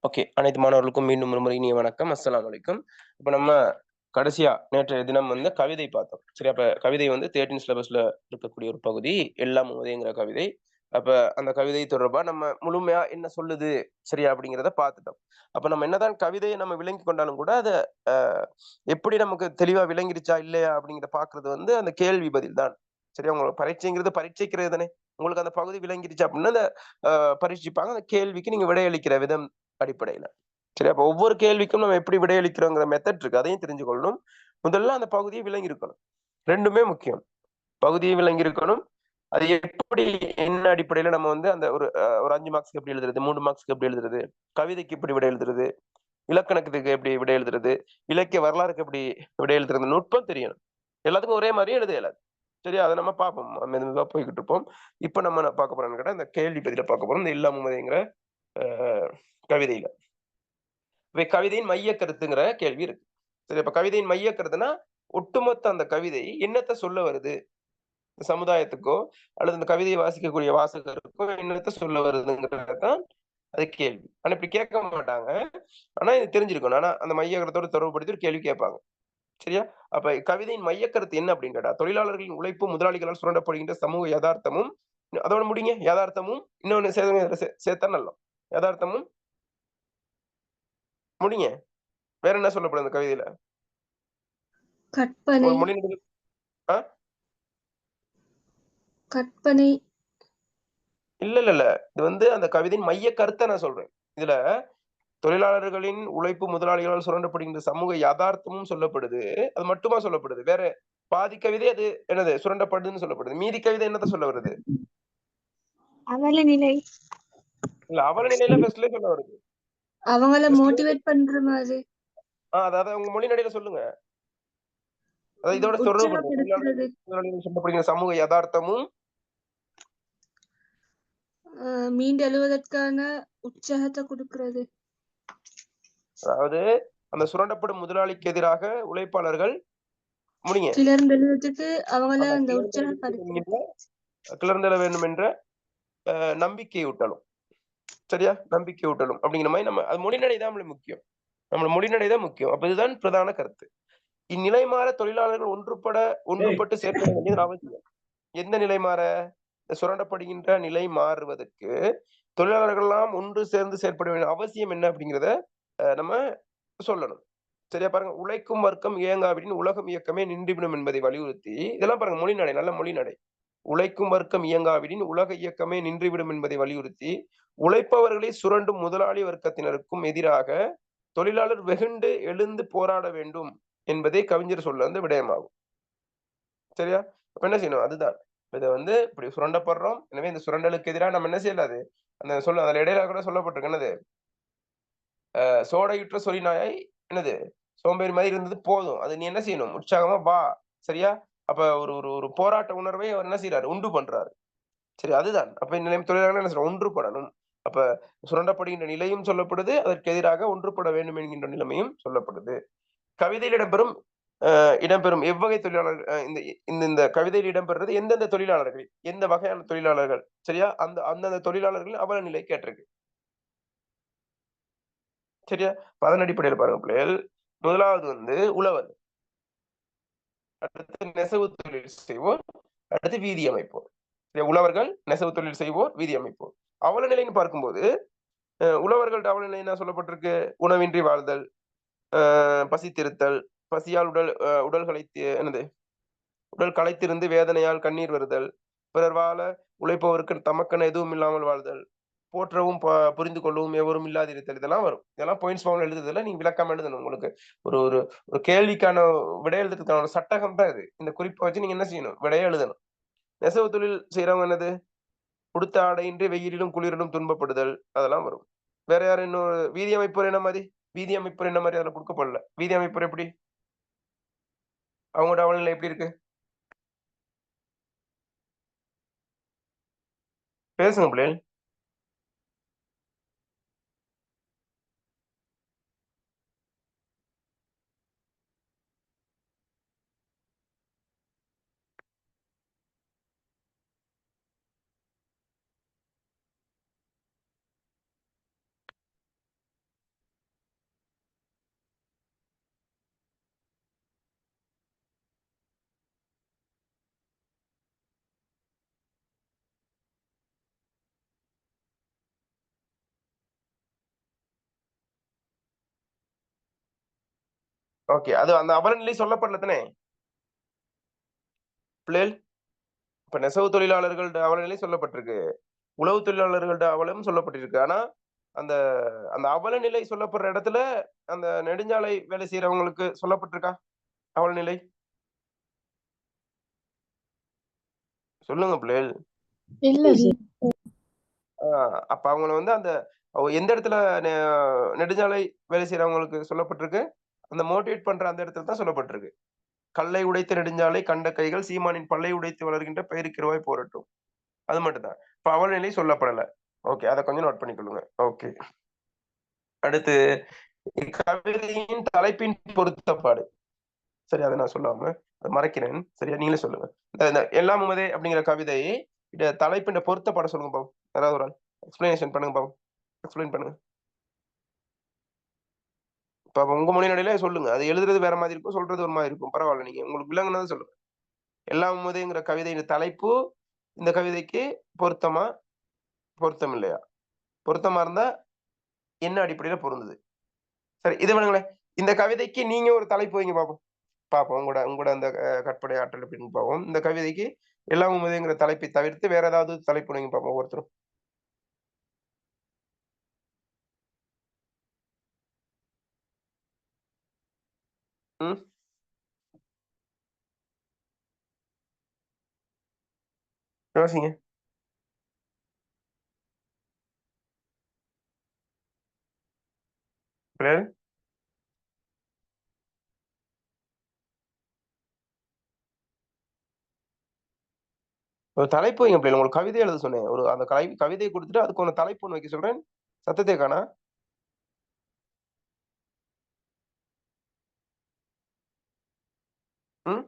Okay. அனைத்து மாணவர்களுக்கும் மீண்டும் ஒருமுறை இனிய வணக்கம். அஸ்ஸலாமு அலைக்கும். இப்ப நம்ம கடைசியா நேற்றைய தினம் வந்து கவிதை பார்த்தோம். சரி, அப்ப கவிதை வந்து 13 சிலபஸ்ல இருக்கக்கூடிய ஒரு பகுதி. எல்லாம் உமதேங்கிற கவிதை. அப்ப அந்த கவிதை தொடர்பா நம்ம முழுமையா என்ன சொல்லுது, சரியா அப்படிங்கிறத பார்த்துட்டோம். அப்ப நம்ம என்னதான் கவிதைய நம்ம விளங்கிக் கொண்டாலும் கூட, அத அ எப்படி நமக்கு தெளிவா விளங்கிருச்சா, இல்லையா அப்படிங்கிறத பார்க்கிறது வந்து அந்த கேள்வி பதில் தான். சரியா? உங்களுக்கு பரீட்சைங்கிறது பரீட்சைக்கிறது தானே. உங்களுக்கு அந்த பகுதி விளங்கிருச்சு அப்படின்னா, அந்த அ பரீட்சிப்பாங்க. அந்த கேள்விக்கு நீங்க விடையளிக்கிற விதம் அடிப்படையில. சரி, அப்ப ஒவ்வொரு கேள்விக்கும் நம்ம எப்படி விடையளிக்கிறோங்கிற மெத்தட் இருக்கு. அதையும் தெரிஞ்சு கொள்ளணும். முதல்ல அந்த பகுதியை விளங்கியிருக்கணும். 2மே முக்கியம். பகுதியை விளங்கியிருக்கணும். அது எப்படி என்ன அடிப்படையில நம்ம வந்து அந்த ஒரு 5 மார்க்ஸ்க்கு எப்படி எழுதுறது? 3 மார்க்ஸ்க்கு எப்படி எழுதுறது? கவிதைக்கு எப்படி விடை எழுதுறது? இலக்கணத்துக்கு எப்படி விடை எழுதுறது? இலக்கிய வரலாறுக்கு எப்படி விடை எழுதுறது? நுட்பம் தெரியணும். எல்லாத்துக்கும் ஒரே மாரியே எழுத இயலாது. சரியா? அத நம்ம பார்ப்போம். மெதுவா போய்க்கிட்டு இருப்போம். இப்ப நம்ம என்ன பார்க்க போறோம்னு கேட்டா, இந்த கேள்வி பதில பார்க்க போறோம். இந்த "இல்லா மும்மதேங்கிற" அ கவிதையில. இப்ப கவிதையின் மைய கருத்துங்கிற கேள்வி இருக்கு. சரி, அப்ப கவிதையின் மைய கருத்துன்னா, ஒட்டுமொத்த அந்த கவிதை என்னத்த சொல்ல வருது? சமுதாயத்துக்கோ, அல்லது அந்த கவிதையை வாசிக்கக்கூடிய வாசகருக்கோ என்னத்த சொல்ல வருதுங்கிறது தான் அது கேள்வி. ஆனா இப்படி கேட்க மாட்டாங்க. ஆனா இது தெரிஞ்சிருக்கணும். ஆனா அந்த மைய கருத்தோட தொடர்புபடுத்தி ஒரு கேள்வி கேட்பாங்க. சரியா? அப்ப கவிதையின் மைய கருத்து என்ன அப்படின்னு கேட்டா, தொழிலாளர்களின் உழைப்பும் முதலாளிகளால் சுரண்டப்படுகின்ற சமூக யதார்த்தமும், அதோட முடிங்க. யதார்த்தமும் இன்னொன்னு சேர்த்தா நல்லா. யதார்த்தமும் முடிங்க. வேற என்ன சொல்லப்படுது அந்த கவிதையில? கற்பனை ஒரு மொழிநெடுக ஆ? கற்பனை இல்ல. இது வந்து அந்த கவிதையின் மைய கருத்த நான் சொல்றேன். இதுல தொழிலாளர்களின் உழைப்பு முதலாளிகளால் சுரண்டப்படுகின்ற சமூக யதார்த்தமும் சொல்லப்படுது. அது மட்டுமா சொல்லப்படுது? வேற பாதி கவிதை அது என்னது சுரண்டப்படுதுன்னு சொல்லப்படுது. மீதி கவிதை என்னத்த சொல்ல வருது? அவல நிலை இல்ல அவல நிலையில ஃபர்ஸ்ட்லயே சொல்ல வருது. அவங்கள ஃபர்ஸ்ட்லயே மோட்டிவேட் பண்ற மாதிரி அதாவது உங்க மொழி நடையில சொல்லுங்க. அதாவது இதோட தொடர்புபடுத்துங்க. உற்சாகப்படுத்துறது தொழிலாளர்கள் முதலாளிகள் சொல்லப்படுகிற சமூக யதார்த்தமும் மீண்டு எழுவதற்கான உற்சாகத்தை கொடுக்கிறது அதாவது அந்த சுரண்டப்படும் முதலாளிக்கு எதிராக உழைப்பாளர்கள் முடிங்க. கிளர்ந்து எழுவதற்கு அவங்கள ஆமா அந்த கிளர்ந்தெழ வேண்டும் உற்சாகப்படுத்துறது என்கின்ற கிளர்ந்தெழ வேண்டும் என்ற நம்பிக்கையூட்டலும். சரியா? நம்பிக்கையூட்டலும் அப்படிங்கிற மாரி நம்ம அது மொழிநடை தான் நம்மளுக்கு முக்கியம். நம்ம மொழிநடை தான் முக்கியம். அப்ப இதுதான் பிரதான கருத்து. இந்நிலை மாற தொழிலாளர்கள் ஒன்றுபட்டு செயற்பட வேண்டியது அவசியம். எந்த நிலை மாற? இந்த சுரண்டப்படுகின்ற நிலை மாறுவதற்கு தொழிலாளர்கள்லாம் ஒன்று சேர்ந்து செயற்பட வேண்டிய அவசியம் என்ன அப்படிங்கிறத நம்ம சொல்லணும். சரியா பாருங்க. உழைக்கும் வர்க்கம் இயங்காவிடின் உலகம் இயக்கமே நின்றுவிடும் என்பதை வலியுறுத்தி இதெல்லாம் பாருங்க மொழிநடை, நல்ல மொழிநடை. உழைக்கும் வர்க்கம் இயங்காவிடின் உலக இயக்கமே நின்றுவிடும் என்பதை வலியுறுத்தி, உழைப்பவர்களை சுரண்டும் முதலாளி வர்க்கத்தினருக்கும் எதிராக தொழிலாளர் வெகுண்டு எழுந்து போராட வேண்டும் என்பதே கவிஞர் சொல்ல வந்த விடயமாகும். சரியா? அப்ப என்ன செய்யணும்? அதுதான். இத வந்து இப்படி சுரண்டப்படுறோம். எனவே இந்த சுரண்டலுக்கு எதிரா நம்ம என்ன செய்யலாது? அதுல இடையில கூட சொல்லப்பட்டிருக்கு. என்னது? சோடையுற்ற சொறிநாயை என்னது? சோம்பேறி மாரி இருந்தது போதும். அது நீ என்ன செய்யணும்? உற்சாகமா வா. சரியா? அப்ப ஒரு ஒரு ஒரு போராட்ட உணர்வை அவர் என்ன செய்றாரு? உண்டு பண்றாரு. சரி அதுதான். அப்ப இந்நிலையம் தொழிலாளர்கள் என்ன செய்றோம்? ஒன்றுபடணும். அப்ப சுரண்டப்படுகின்ற நிலையும் சொல்லப்படுது. அதற்கு எதிராக ஒன்றுபட வேண்டும் என்கின்ற நிலைமையும் சொல்லப்படுது. கவிதையில் இடம்பெறும் எவ்வகை தொழிலாளர்கள் இந்த இந்த இந்த கவிதையில் இடம்பெறுறது எந்தெந்த தொழிலாளர்கள்? எந்த வகையான தொழிலாளர்கள்? சரியா? அந்தந்த தொழிலாளர்களின் அவல நிலை கேட்டிருக்கு. சரியா? அப்ப அதன் அடிப்படையில பாருங்க பிள்ளைகள். முதலாவது வந்து உழவர். அடுத்து நெசவு தொழில் செய்வோர். அடுத்து வீதி அமைப்போர். உழவர்கள், நெசவு தொழில் செய்வோர், வீதி அமைப்போர். அவல நிலைன்னு பார்க்கும்போது, உழவர்கள்ட்ட அவல நிலை என்ன சொல்லப்பட்டிருக்கு? உணவின்றி வாழ்தல், பசித்திருத்தல், பசியால் உடல் களைத்து என்னது? உடல் களைத்திருந்து வேதனையால் கண்ணீர் வருதல், பிறர் வாழ உழைப்பவருக்கு தமக்கென எதுவும் இல்லாமல் வாழ்தல், போற்றவும் புரிந்து கொள்ளவும் எவரும் இல்லாதிருத்தல். இதெல்லாம் வரும். இதெல்லாம் பாயிண்ட்ஸ் ஃபார்ம்ல எழுதுறதுல நீங்க விளக்காம எழுதணும். உங்களுக்கு ஒரு ஒரு ஒரு கேள்விக்கான விடை எழுதுறதுக்கான ஒரு சட்டகம் தான் இது. இந்த குறிப்ப வச்சு நீங்க என்ன செய்யணும்? விடைய எழுதணும். நெசவு தொழில் செய்றவங்க என்னது? உடுத்த ஆடையின்றி வெயிலிலும், குளிரிலும் துன்பப்படுதல். அதெல்லாம் வரும். வேற யாரு இன்னும் வீதி அமைப்போர் என்ன மாரி? வீதி அமைப்போர் என்ன மாரி அதுல குடுக்கப்படல. வீதி அமைப்போர் எப்படி? அவங்களோட அவலநிலை எப்படி இருக்கு? பேசுங்க பிள்ளைகள். ஓகே. அது அந்த அவலநிலை சொல்லப்படல தானே? பிள்ளைகள், இப்ப நெசவு தொழிலாளர்கள்ட அவலநிலை சொல்லப்பட்டிருக்கு. உழவு தொழிலாளர்கள்ட அவலம் சொல்லப்பட்டிருக்கு. ஆனா, அந்த அந்த அவலநிலை சொல்லப்படுற இடத்துல, அந்த நெடுஞ்சாலை வேலை செய்றவங்களுக்கு சொல்லப்பட்டிருக்கா? அவலநிலை? சொல்லுங்க பிள்ளைகள். இல்ல சார். ஆ அப்ப அவங்கள வந்து அந்த எந்த இடத்துல நெ நெடுஞ்சாலை வேலை செய்றவங்களுக்கு சொல்லப்பட்டிருக்கு? அந்த மோட்டிவேட் பண்ற அந்த இடத்துல தான் சொல்லப்பட்டிருக்கு. "கல்லை உடைத்த நெடுஞ்சாலை கண்ட கைகள் சீமானின் பல்லை உடைத்து வளர்கின்ற பெயருக்கிருவாய் போரட்டும்." அது மட்டும் தான். இப்ப அவலநிலை சொல்லப்படல. ஓகே. அத கொஞ்சம் நோட் பண்ணிக்கொள்ளுங்க. ஓகே. அடுத்து கவிதையின் தலைப்பின் பொருத்தப்பாடு. சரி அத நான் சொல்லாம அத மறைக்கிறேன். சரியா? நீங்களே சொல்லுங்க. இந்த இந்த "எல்லாம் உமதே" அப்படிங்கிற கவிதை தலைப்பின் பொருத்தப்பாட சொல்லுங்க பாப்போம். யாராவது ஒரு ஆள். எக்ஸ்ப்ளனேஷன் பண்ணுங்க பாப்போம். எக்ஸ்ப்ளைன் பண்ணுங்க. இப்ப உங்க மொழிநடையிலே சொல்லுங்க. அது எழுதுறது வேற மாதிரி இருக்கும். சொல்றது ஒரு மாதிரி இருக்கும். பரவால்ல. நீங்க உங்களுக்கு விளங்குனத சொல்லுங்க. "எல்லாம் உமதேங்கிற கவிதையின் தலைப்பு இந்த கவிதைக்கு பொருத்தமா? பொருத்தம் இல்லையா? பொருத்தமா இருந்தா என்ன அடிப்படையில பொருந்துது? சரி இத விடுங்களேன். இந்த கவிதைக்கு நீங்க ஒரு தலைப்பு வைங்க பாப்போம். பாப்போம். உங்களோட உங்களோட அந்த கற்பனை ஆற்றல் எப்படின்னு பாப்போம். இந்த கவிதைக்கு "எல்லாம் உமதேங்கிற தலைப்பை தவிர்த்து வேற ஏதாவது தலைப்பு வைங்க பாப்போம் ஒவ்வொருத்தரும். ம். யோசிங்க. பிள்ளைகள் ஒரு தலைப்பு வைங்க பிள்ளைகள். உங்களுக்கு கவிதை எழுத சொன்னேன். ஒரு அந்த கவிதைய குடுத்துட்டு அதுக்கு ஒரு தலைப்பு ஒண்ணு வைக்க சொல்றேன். சத்தத்த காணோம். ம்.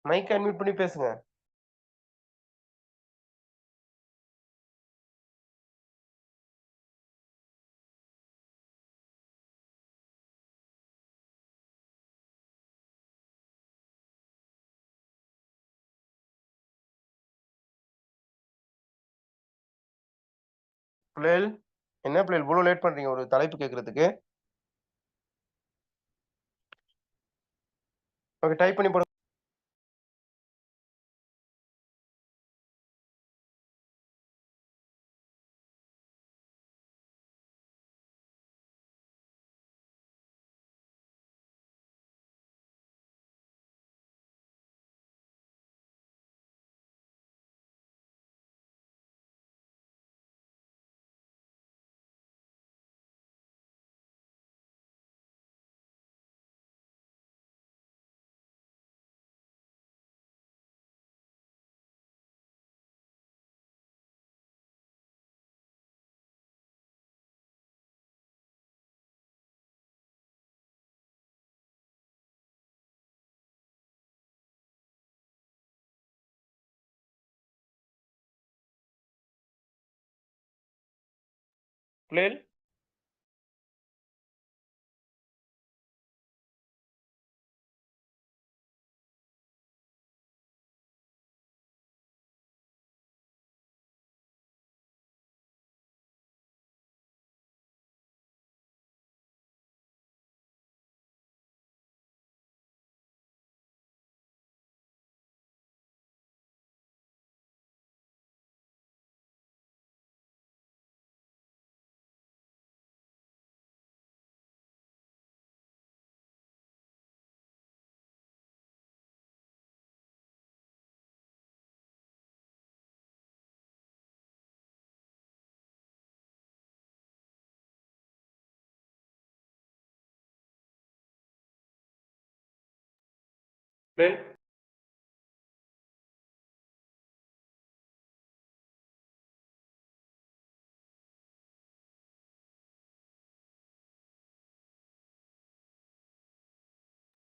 மைக்க அன்மியூட் பண்ணி பேசுங்க. பிள்ளைகள் என்ன பிள்ளைகள் இவ்ளோ லேட் பண்றீங்க ஒரு தலைப்பு கேட்கறதுக்கு? ஓகே டைப் பண்ணி போடுங்க. பிள்ளைகள் பிள்ளைகள்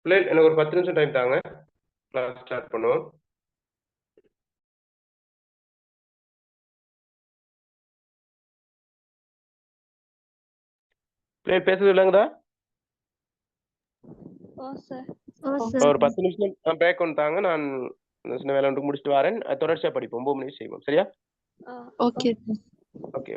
பிள்ளைகள் எனக்கு ஒரு 10 நிமிஷம் டைம் தாங்க. கிளாஸ் ஸ்டார்ட் பண்ணுவோம். பிள்ளைகள் பேசுறது விளங்குதா? ஓ சார். ஓ ஒரு சரி. 10 நிமிஷம் பிரேக் ஒண்ணு தாங்க. நான் சின்ன வேலை ஒன்று முடிச்சுட்டு வரேன். தொடர்ச்சியா படிப்போம். 9 மணிக்கு செய்வோம். சரியா? ஆ. ஓகே. ஓகே.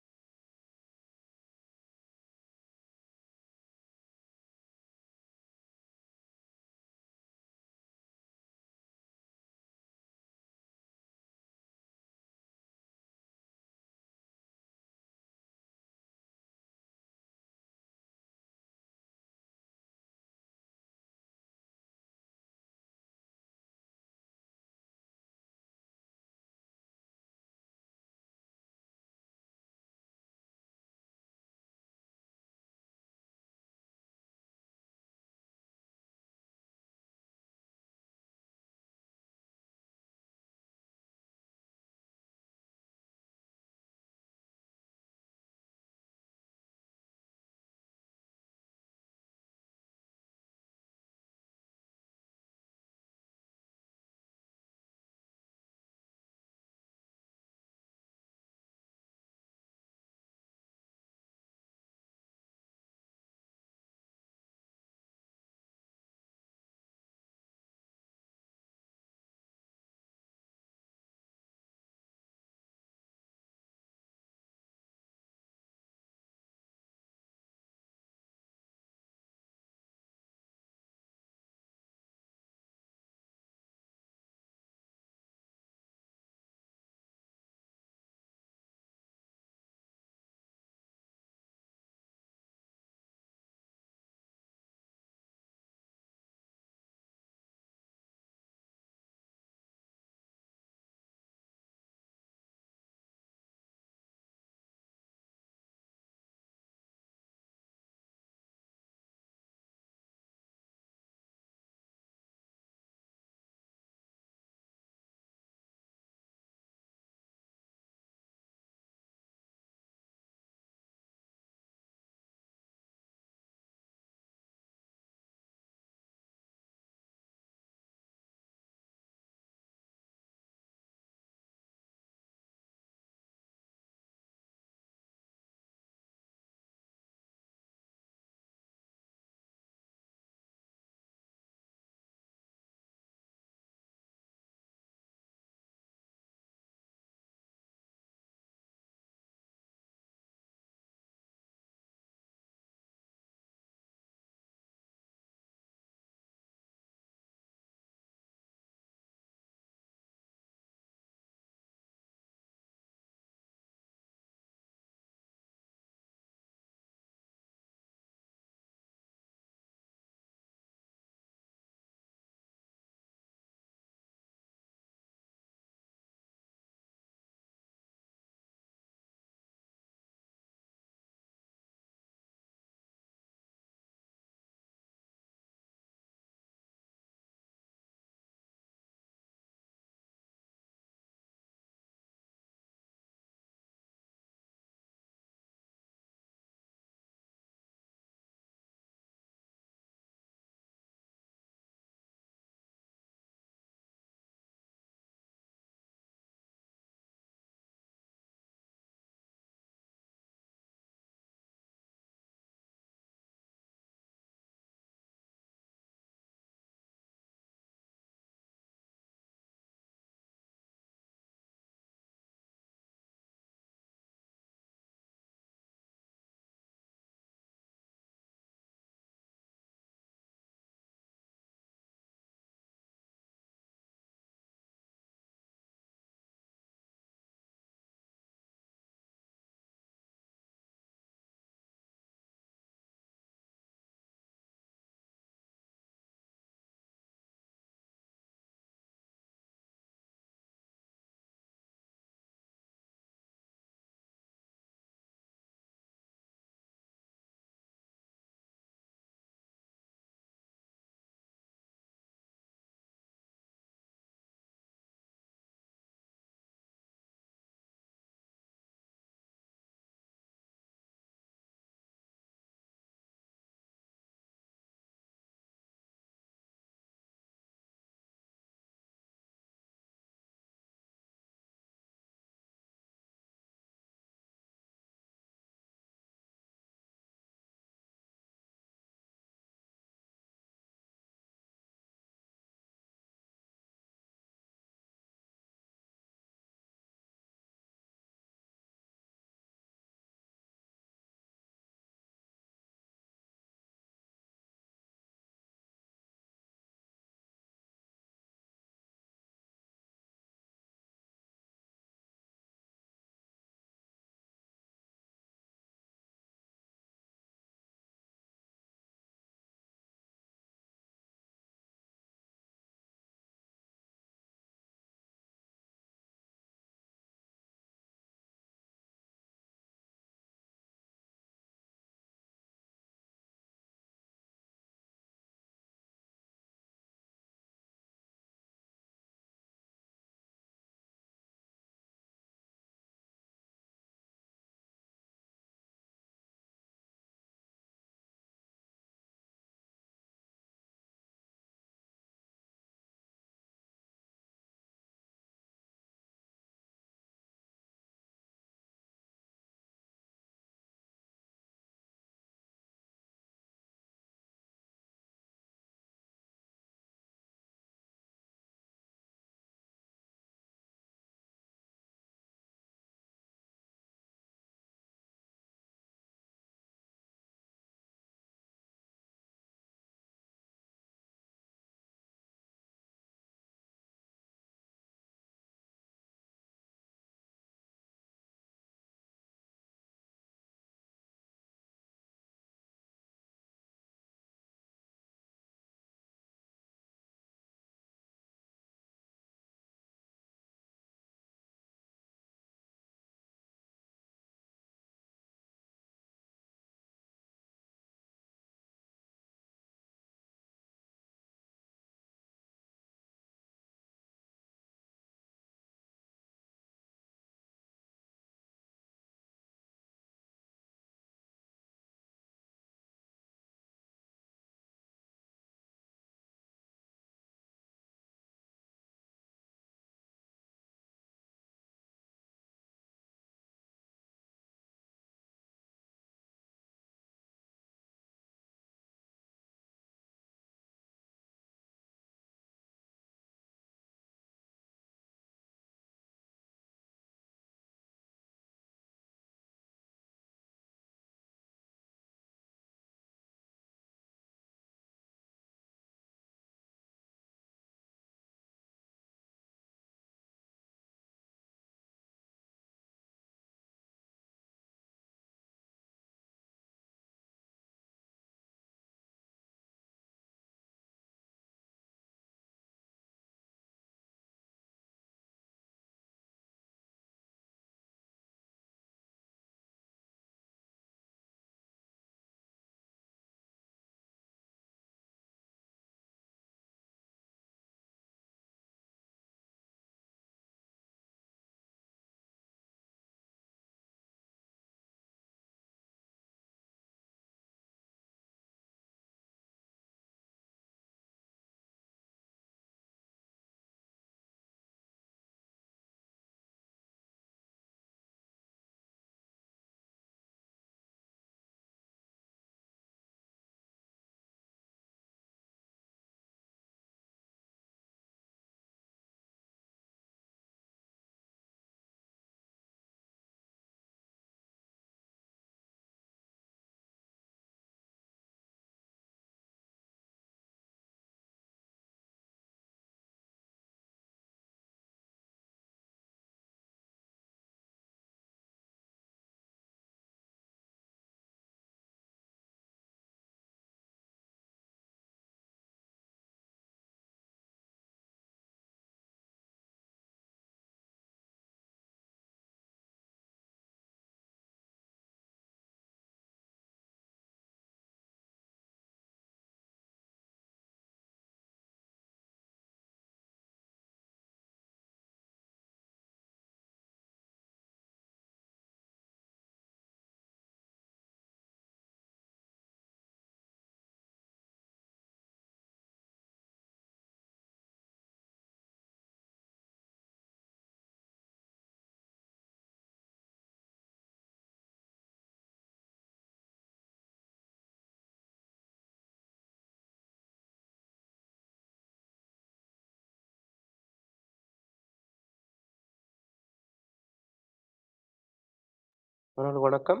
வணக்கம்.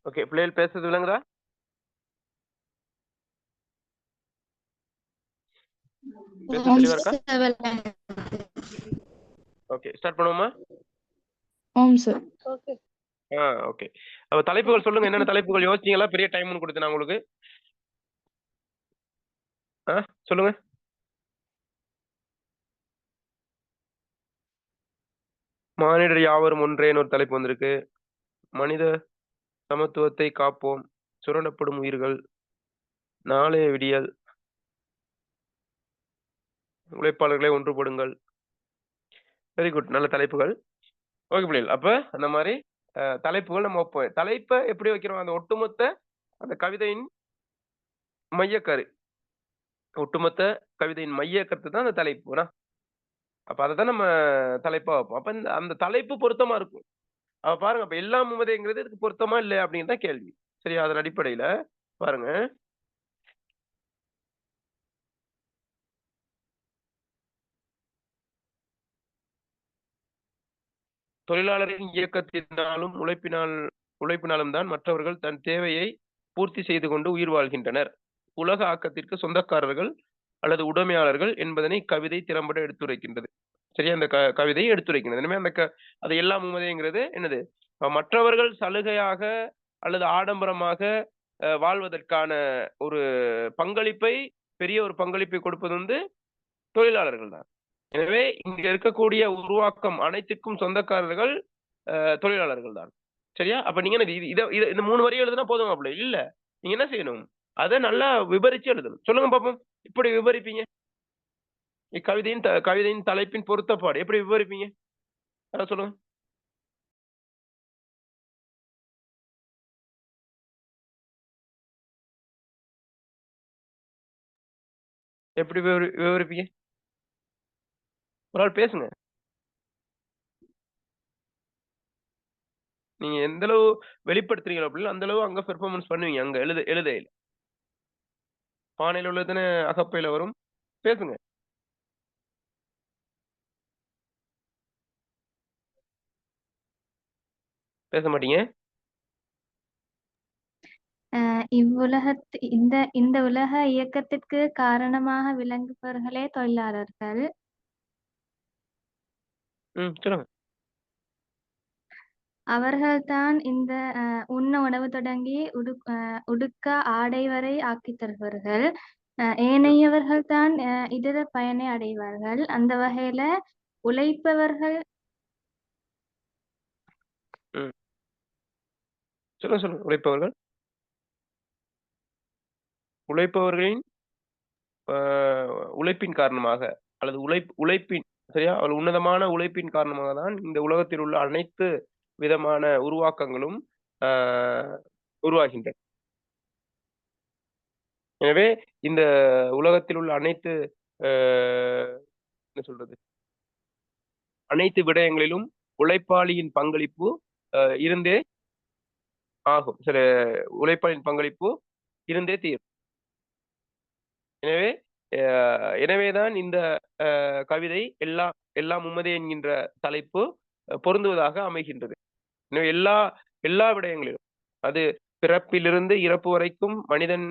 ஓகே. பிள்ளைகள் பேசுறது விளங்குதா? பேசுறது தெளிவா இருக்கா? ஓகே. ஸ்டார்ட் பண்ணுவோமா? சார். ஓகே. ஓகே. அப்ப தலைப்புகள் சொல்லுங்க. என்னென்ன தலைப்புகள் யோசிச்சீங்களா? பெரிய டைம்னு குடுத்தேனா உங்களுக்கு? சொல்லுங்க. மானிடர் யாவரும் ஒன்றேன்னு ஒரு தலைப்பு வந்திருக்கு. மனித சமத்துவத்தை காப்போம். சுரண்டப்படும் உயிர்கள். நாளைய விடியல். உழைப்பாளர்களே ஒன்றுபடுங்கள். Very good. நல்ல தலைப்புகள். ஓகே பிள்ளைகள். அப்ப அந்த மாரி தலைப்புகள் நம்ம வைப்போம். தலைப்ப எப்படி வைக்கிறோம்? அந்த ஒட்டுமொத்த அந்த கவிதையின் மையக்கரு. ஒட்டுமொத்த கவிதையின் மைய கருத்து தான் அந்த தலைப்பு. அப்ப அததான் நம்ம தலைப்பா வைப்போம். அப்ப அந்த தலைப்பு பொருத்தமா இருக்கும். அப்ப பாருங்க, அப்ப எல்லாம் உமதேங்கிறது இதுக்கு பொருத்தமா இல்லையா அப்படின்னு தான் கேள்வி. சரியா? அதன் அடிப்படையில பாருங்க. தொழிலாளரின் இயக்கத்தினாலும் உழைப்பினாலும் தான் மற்றவர்கள் தன் தேவையை பூர்த்தி செய்து கொண்டு உயிர் வாழ்கின்றனர். உலக ஆக்கத்திற்கு சொந்தக்காரர்கள் அல்லது உடைமையாளர்கள் என்பதனை கவிதை திறம்பட எடுத்துரைக்கின்றது. சரியா? அந்த கவிதை எடுத்துரைக்கின்றது. எனவே அது எல்லாம் உமதேங்கிறது என்னது? மற்றவர்கள் சலுகையாக அல்லது ஆடம்பரமாக வாழ்வதற்கான ஒரு பங்களிப்பை, பெரிய ஒரு பங்களிப்பை கொடுப்பது வந்து தொழிலாளர்கள் தான். எனவே இங்க இருக்கக்கூடிய உருவாக்கம் அனைத்துக்கும் சொந்தக்காரர்கள் தொழிலாளர்கள் தான். சரியா? அப்ப நீங்க இந்த 3 வரி எழுதுனா போதுமா பிள்ளை? இல்ல. நீங்க என்ன செய்யணும்? அத நல்லா விவரிச்சு எழுதணும். சொல்லுங்க பாப்போம். எப்படி விவரிப்பீங்க? கவிதையின் தலைப்பின் பொருத்தப்பாடு எப்படி விவரிப்பீங்க? அத சொல்லுங்க. எப்படி விவரிப்பீங்க? ஒரு ஆள் பேசுங்க. நீங்க எந்த அளவு வெளிப்படுத்துறீங்களோ அப்படின்னா அந்த அளவு அங்க பெர்ஃபார்மன்ஸ் பண்ணுவீங்க. அங்க எழுதையில. பானையில உள்ளதுன்னு அகப்பையில வரும். பேசுங்க. பேச மாட்டீங்க. இந்த உலக இயக்கத்திற்கு காரணமாக விளங்குபவர்களே தொழிலாளர்கள். சொல்லுங்க. அவர்கள்தான் இந்த உண்ண உணவு தொடங்கி உடுக்க ஆடை வரை ஆக்கித் தருபவர்கள். ஏனையவர்கள் தான் இதர பயனை அடைவார்கள். அந்த வகையில உழைப்பவர்கள் சொல்லுங்க. உழைப்பவர்களின் உழைப்பின் காரணமாக அல்லது உழைப்பின் சரியா? உன்னதமான உழைப்பின் காரணமாக தான் இந்த உலகத்தில் உள்ள அனைத்து விதமான உருவாக்கங்களும் உருவாகின்றன. எனவே இந்த உலகத்தில் உள்ள அனைத்து என்ன சொல்றது? அனைத்து விடயங்களிலும் உழைப்பாளியின் பங்களிப்பு இருந்தே ஆகும். உழைப்பாளியின் பங்களிப்பு இருந்தே தீரும். எனவேதான் இந்த கவிதை எல்லாம் உமதே என்கின்ற தலைப்பு பொருந்துவதாக அமைகின்றது. எனவே எல்லா விடயங்களிலும் அது பிறப்பிலிருந்து இறப்பு வரைக்கும் மனிதன்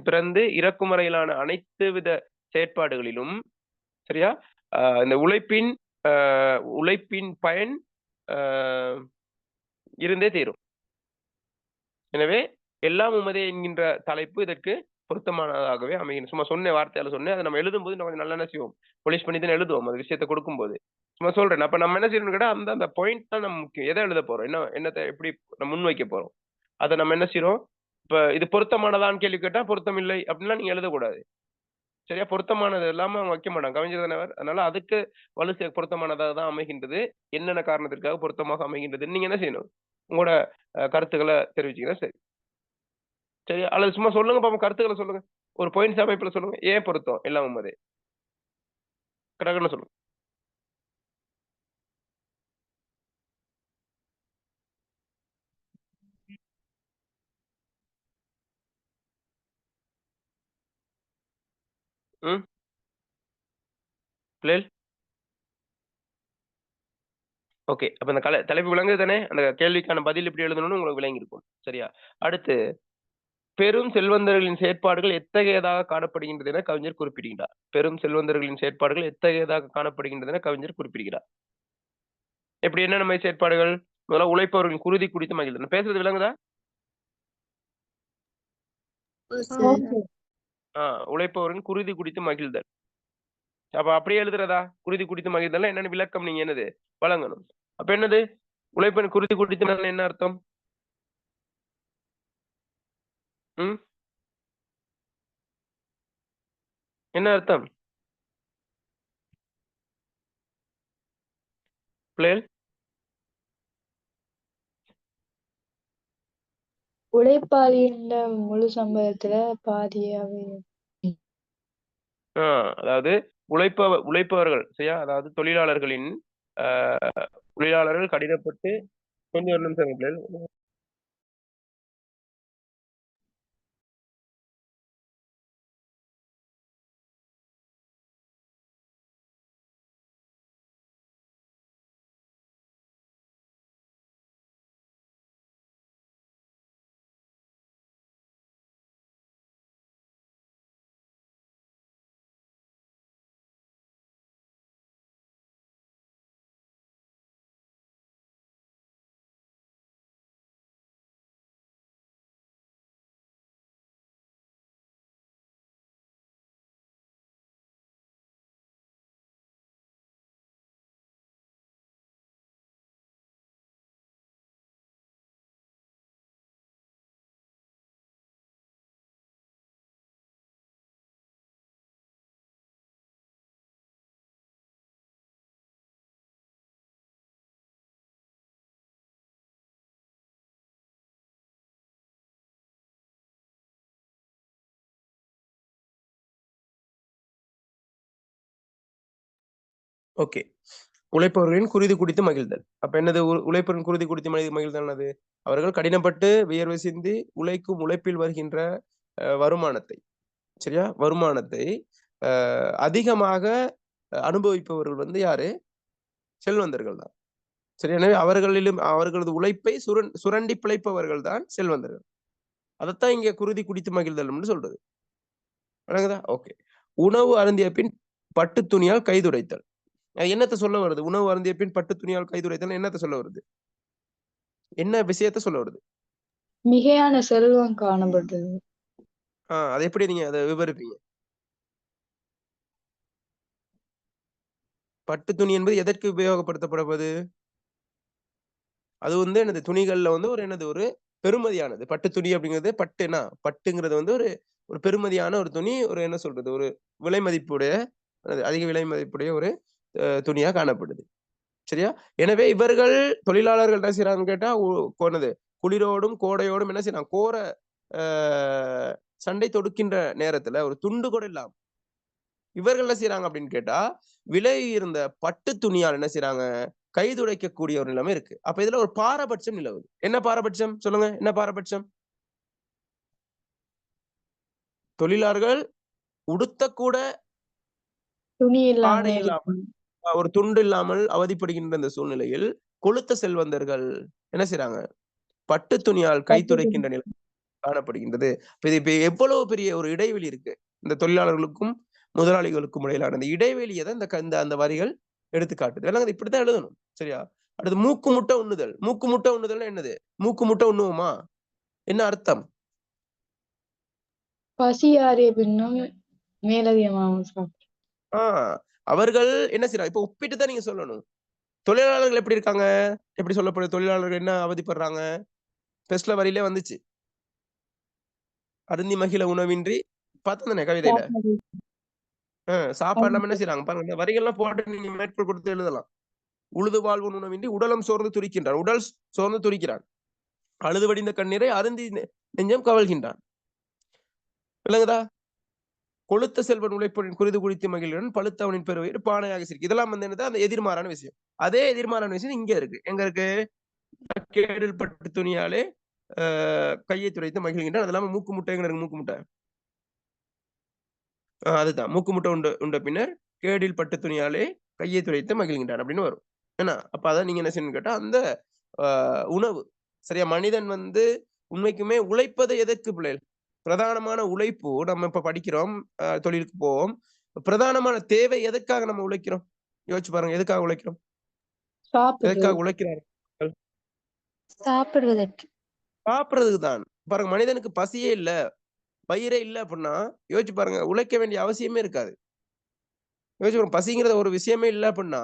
பிறந்து இறக்கும் வரையிலான அனைத்து வித செயற்பாடுகளிலும் சரியா? இந்த உழைப்பின் பயன் இருந்தே தீரும். எனவே எல்லாம் உமதே என்கின்ற தலைப்பு இதற்கு பொருத்தமானதாகவே அமையும். சும்மா சொன்ன வார்த்தையால சொன்னேன். அதை நம்ம எழுதும்போது நம்ம கொஞ்சம் நல்லா என்ன செய்வோம், பொலிஷ் பண்ணி தானே எழுதுவோம் அந்த விஷயத்தை கொடுக்கும்போது. சும்மா சொல்றேன். அப்ப நம்ம என்ன செய்யணும்னு கேட்டா, அந்த பாயிண்ட் தான் நம்ம முக்கியம். எதை எழுத போறோம்? என்னத்தை எப்படி நம்ம முன்வைக்க போறோம்? அதை நம்ம என்ன செய்றோம்? இப்ப இது பொருத்தமானதான்னு கேள்வி கேட்டா, பொருத்தம் இல்லை அப்படின்லாம் நீங்க எழுதக்கூடாது. சரியா? பொருத்தமானது இல்லாம அவங்க வைக்க மாட்டாங்க. கவிஞர் தானே அவர். அதனால அதுக்கு பொருத்தமானதாக தான் அமைகின்றது. என்னென்ன காரணத்திற்காக பொருத்தமாக அமைகின்றதுன்னு நீங்க என்ன செய்யணும்? உங்களோட கருத்துக்களை தெரிவிச்சீங்கன்னா சரி. சரியா? அல்லது சும்மா சொல்லுங்க பாப்போம். கருத்துக்கள சொல்லுங்க. ஒரு பாயிண்ட்ஸ் அமைப்புல சொல்லுங்க. ஏன் பொருத்தம்? எல்லாம் உமதே. கடகடன்னு சொல்லுங்க. ம். பிள்ளைகள் ஓகே. அப்ப இந்த தலைப்பு விளங்குது தானே? அந்த கேள்விக்கான பதில் எப்படி எழுதணும்னு உங்களுக்கு விளங்கியிருக்கும். சரியா? அடுத்து பெரும் செல்வந்தர்களின் செயற்பாடுகள் எத்தகையதாக காணப்படுகின்றது என கவிஞர் குறிப்பிடுகிறார். பெரும் செல்வந்தர்களின் செயற்பாடுகள் எத்தகையதாக காணப்படுகின்றது என கவிஞர் குறிப்பிடுகிறார். எப்படி என்னென்ன மாரி செயற்பாடுகள்? முதல்ல உழைப்பவர்களின் குருதி குடித்து மகிழ்தல். நான் பேசுறது விளங்குதா? ஆ உழைப்பவர்களின் குருதி குடித்து மகிழ்தல். அப்ப அப்படியே எழுதுறதா? குருதி குடித்து மகிழ்தல்னா என்னன்னு விளக்கம் நீங்க என்னது? வழங்கணும். அப்ப என்னது? உழைப்பவன் குருதி குடித்து மகிழ்தல் என்ன அர்த்தம்? ம். என்ன அர்த்தம்? பிள்ளைகள் உழைப்பாளியின் முழு சம்பளத்துல பாதியாவே. ஆ அதாவது உழைப்பவர்கள் சரியா? அதாவது தொழிலாளர்கள் கடினப்பட்டு கொஞ்சம் ஒரு நிமிஷம் இருங்க பிள்ளைகள். ஓகே. உழைப்பவர்களின் குருதி குடித்து மகிழ்தல். அப்ப என்னது? உழைப்பவரின் குருதி குடித்து மகிழ்தல் என்னது? அவர்கள் கடினப்பட்டு வியர்வை சிந்தி உழைக்கும் உழைப்பில் வருகின்ற வருமானத்தை சரியா? வருமானத்தை அதிகமாக அனுபவிப்பவர்கள் வந்து யாரு? செல்வந்தர்கள் தான். சரி. எனவே அவர்களது உழைப்பை சுரண்டி பிழைப்பவர்கள் தான் செல்வந்தர்கள். அதத்தான் இங்க குருதி குடித்து மகிழ்தல்னு சொல்றது. விளங்குதா? ஓகே. உணவு அருந்திய பின் பட்டு துணியால் கைதுடைத்தல். என்னத்த சொல்ல வருது? உணவு அருந்திய பின் பட்டு துணியால் கைதுடைத்தல் என்னத்த சொல்ல வருது? என்ன விஷயத்த சொல்ல வருது? மிகையான செல்வம் காணப்பட்டது. அது எப்படி நீங்க அத விவரிப்பீங்க? பட்டு துணி என்பது எதற்கு உபயோகப்படுத்தப்படுவது? அது வந்து என்னது? துணிகள்ல வந்து ஒரு பெறுமதியானது. பட்டு துணி அப்படிங்கிறது பட்டுங்கிறது வந்து ஒரு பெறுமதியான ஒரு துணி. என்ன சொல்றது? ஒரு விலை மதிப்புடைய அதிக விலை மதிப்புடைய ஒரு துணியா காணப்படுது. சரியா? எனவே இவர்கள் தொழிலாளர்கள் என்ன செய்றாங்கன்னு கேட்டா, என்னது? குளிரோடும், கோடையோடும் என்ன செய்றாங்க? கோர அ சண்டை தொடுக்கின்ற நேரத்துல ஒரு துண்டு கூட இல்லாம இவர்கள் என்ன செய்றாங்க அப்படின்னு கேட்டா, விலை இருந்த பட்டு துணியால் என்ன செய்றாங்க? கைதுடைக்கக்கூடிய ஒரு நிலைமை இருக்கு. அப்ப இதுல ஒரு பாரபட்சம் நிலவுது. என்ன பாரபட்சம்? சொல்லுங்க. என்ன பாரபட்சம்? தொழிலாளர்கள் உடுத்தக்கூட துணி இல்லாம ஆடை இருக்கு. இல்லாமல், ஒரு துண்டு இல்லாமல் அவதிப்படுகின்ற இந்த சூழ்நிலையில், கொழுத்த செல்வந்தர்கள் என்ன செய்றாங்க? பட்டு துணியால் பட்டு துணி. கைத்துடைக்கின்ற நிலை காணப்படுகின்றது. இப்ப எவ்வளவு பெரிய ஒரு இடைவெளி இருக்கு. இந்த தொழிலாளர்களுக்கும், முதலாளிகளுக்கும் இடையிலான அந்த இடைவெளியை தான் அந்த வரிகள் எடுத்து காட்டுது. எல்லாம் இப்படித்தான் எழுதணும். சரியா? அடுத்து மூக்கு முட்டை உண்ணுதல். மூக்கு முட்டை உண்ணுதல் என்னது? மூக்கு முட்டை உண்ணுவோமா? என்ன அர்த்தம்? பசி ஆறிய பின்னும் மேலதிகமாக சாப்பிடும். அவர்கள் என்ன செய்யறாங்க? இப்ப ஒப்பிட்டு தான் நீங்க சொல்லணும். தொழிலாளர்கள் எப்படி இருக்காங்க? எப்படி சொல்லப்படுது? தொழிலாளர்கள் என்ன அவதிப்படுறாங்க? டெஸ்ட்ல வரியிலே வந்துச்சு. அருந்தி மகிழ உணவின்றி பார்த்ததானே கவிதையில. சாப்பாடு என்ன செய்யறாங்க பாருங்க. இந்த வரிகள்லாம் போட்டு நீங்க மேற்கோள் கொடுத்து எழுதலாம். உழுது வாழ்வு உணவின்றி உடலம் சோர்ந்து துடிக்கின்றான். உடல் சோர்ந்து துடிக்கிறான். அழுது வடிந்த கண்ணீரை அருந்தி நெஞ்சம் கவல்கின்றான். விளங்குதா? கொளுத்த செல்வன் உழைப்பனின் குறிது குடித்து மகிழ்கிறான். பழுத்தவனின் பெருவயிறு பானையாக சிரிக்கு. இதெல்லாம் வந்து என்னது? அந்த எதிர்மாறான விஷயம். அதே எதிர்மாறான விஷயம் இங்க இருக்கு. எங்க இருக்கு? கேடில் பட்டு துணியாலே கையை துடைத்து மகிழ்கின்றான். அது இல்லாம மூக்கு முட்டைங்கிற மூக்கு முட்டை. அதுதான் மூக்கு முட்டை உண்ட பின்னர் கேடில் பட்டு துணியாலே கையை துடைத்து மகிழ்கின்றான் அப்படின்னு வரும். ஏன்னா அப்ப அதான் நீங்க என்ன செய்யணும்னு கேட்டா அந்த உணவு. சரியா? மனிதன் வந்து உண்மைக்குமே உழைப்பது எதற்கு பிள்ளைகள்? பிரதானமான உழைப்பு. நம்ம இப்ப படிக்கிறோம், தொழிலுக்கு போவோம். பிரதானமான தேவை எதற்காக நம்ம உழைக்கிறோம்? யோசிச்சு பாருங்க. எதுக்காக உழைக்கிறோம்? எதற்காக உழைக்கிறார்? சாப்பிடுறதுக்கு தான். பாருங்க, மனிதனுக்கு பசியே இல்ல, வயிறே இல்ல அப்படின்னா யோசிச்சு பாருங்க, உழைக்க வேண்டிய அவசியமே இருக்காது. யோசிச்சு பாருங்க, பசிங்கிற ஒரு விஷயமே இல்ல அப்படின்னா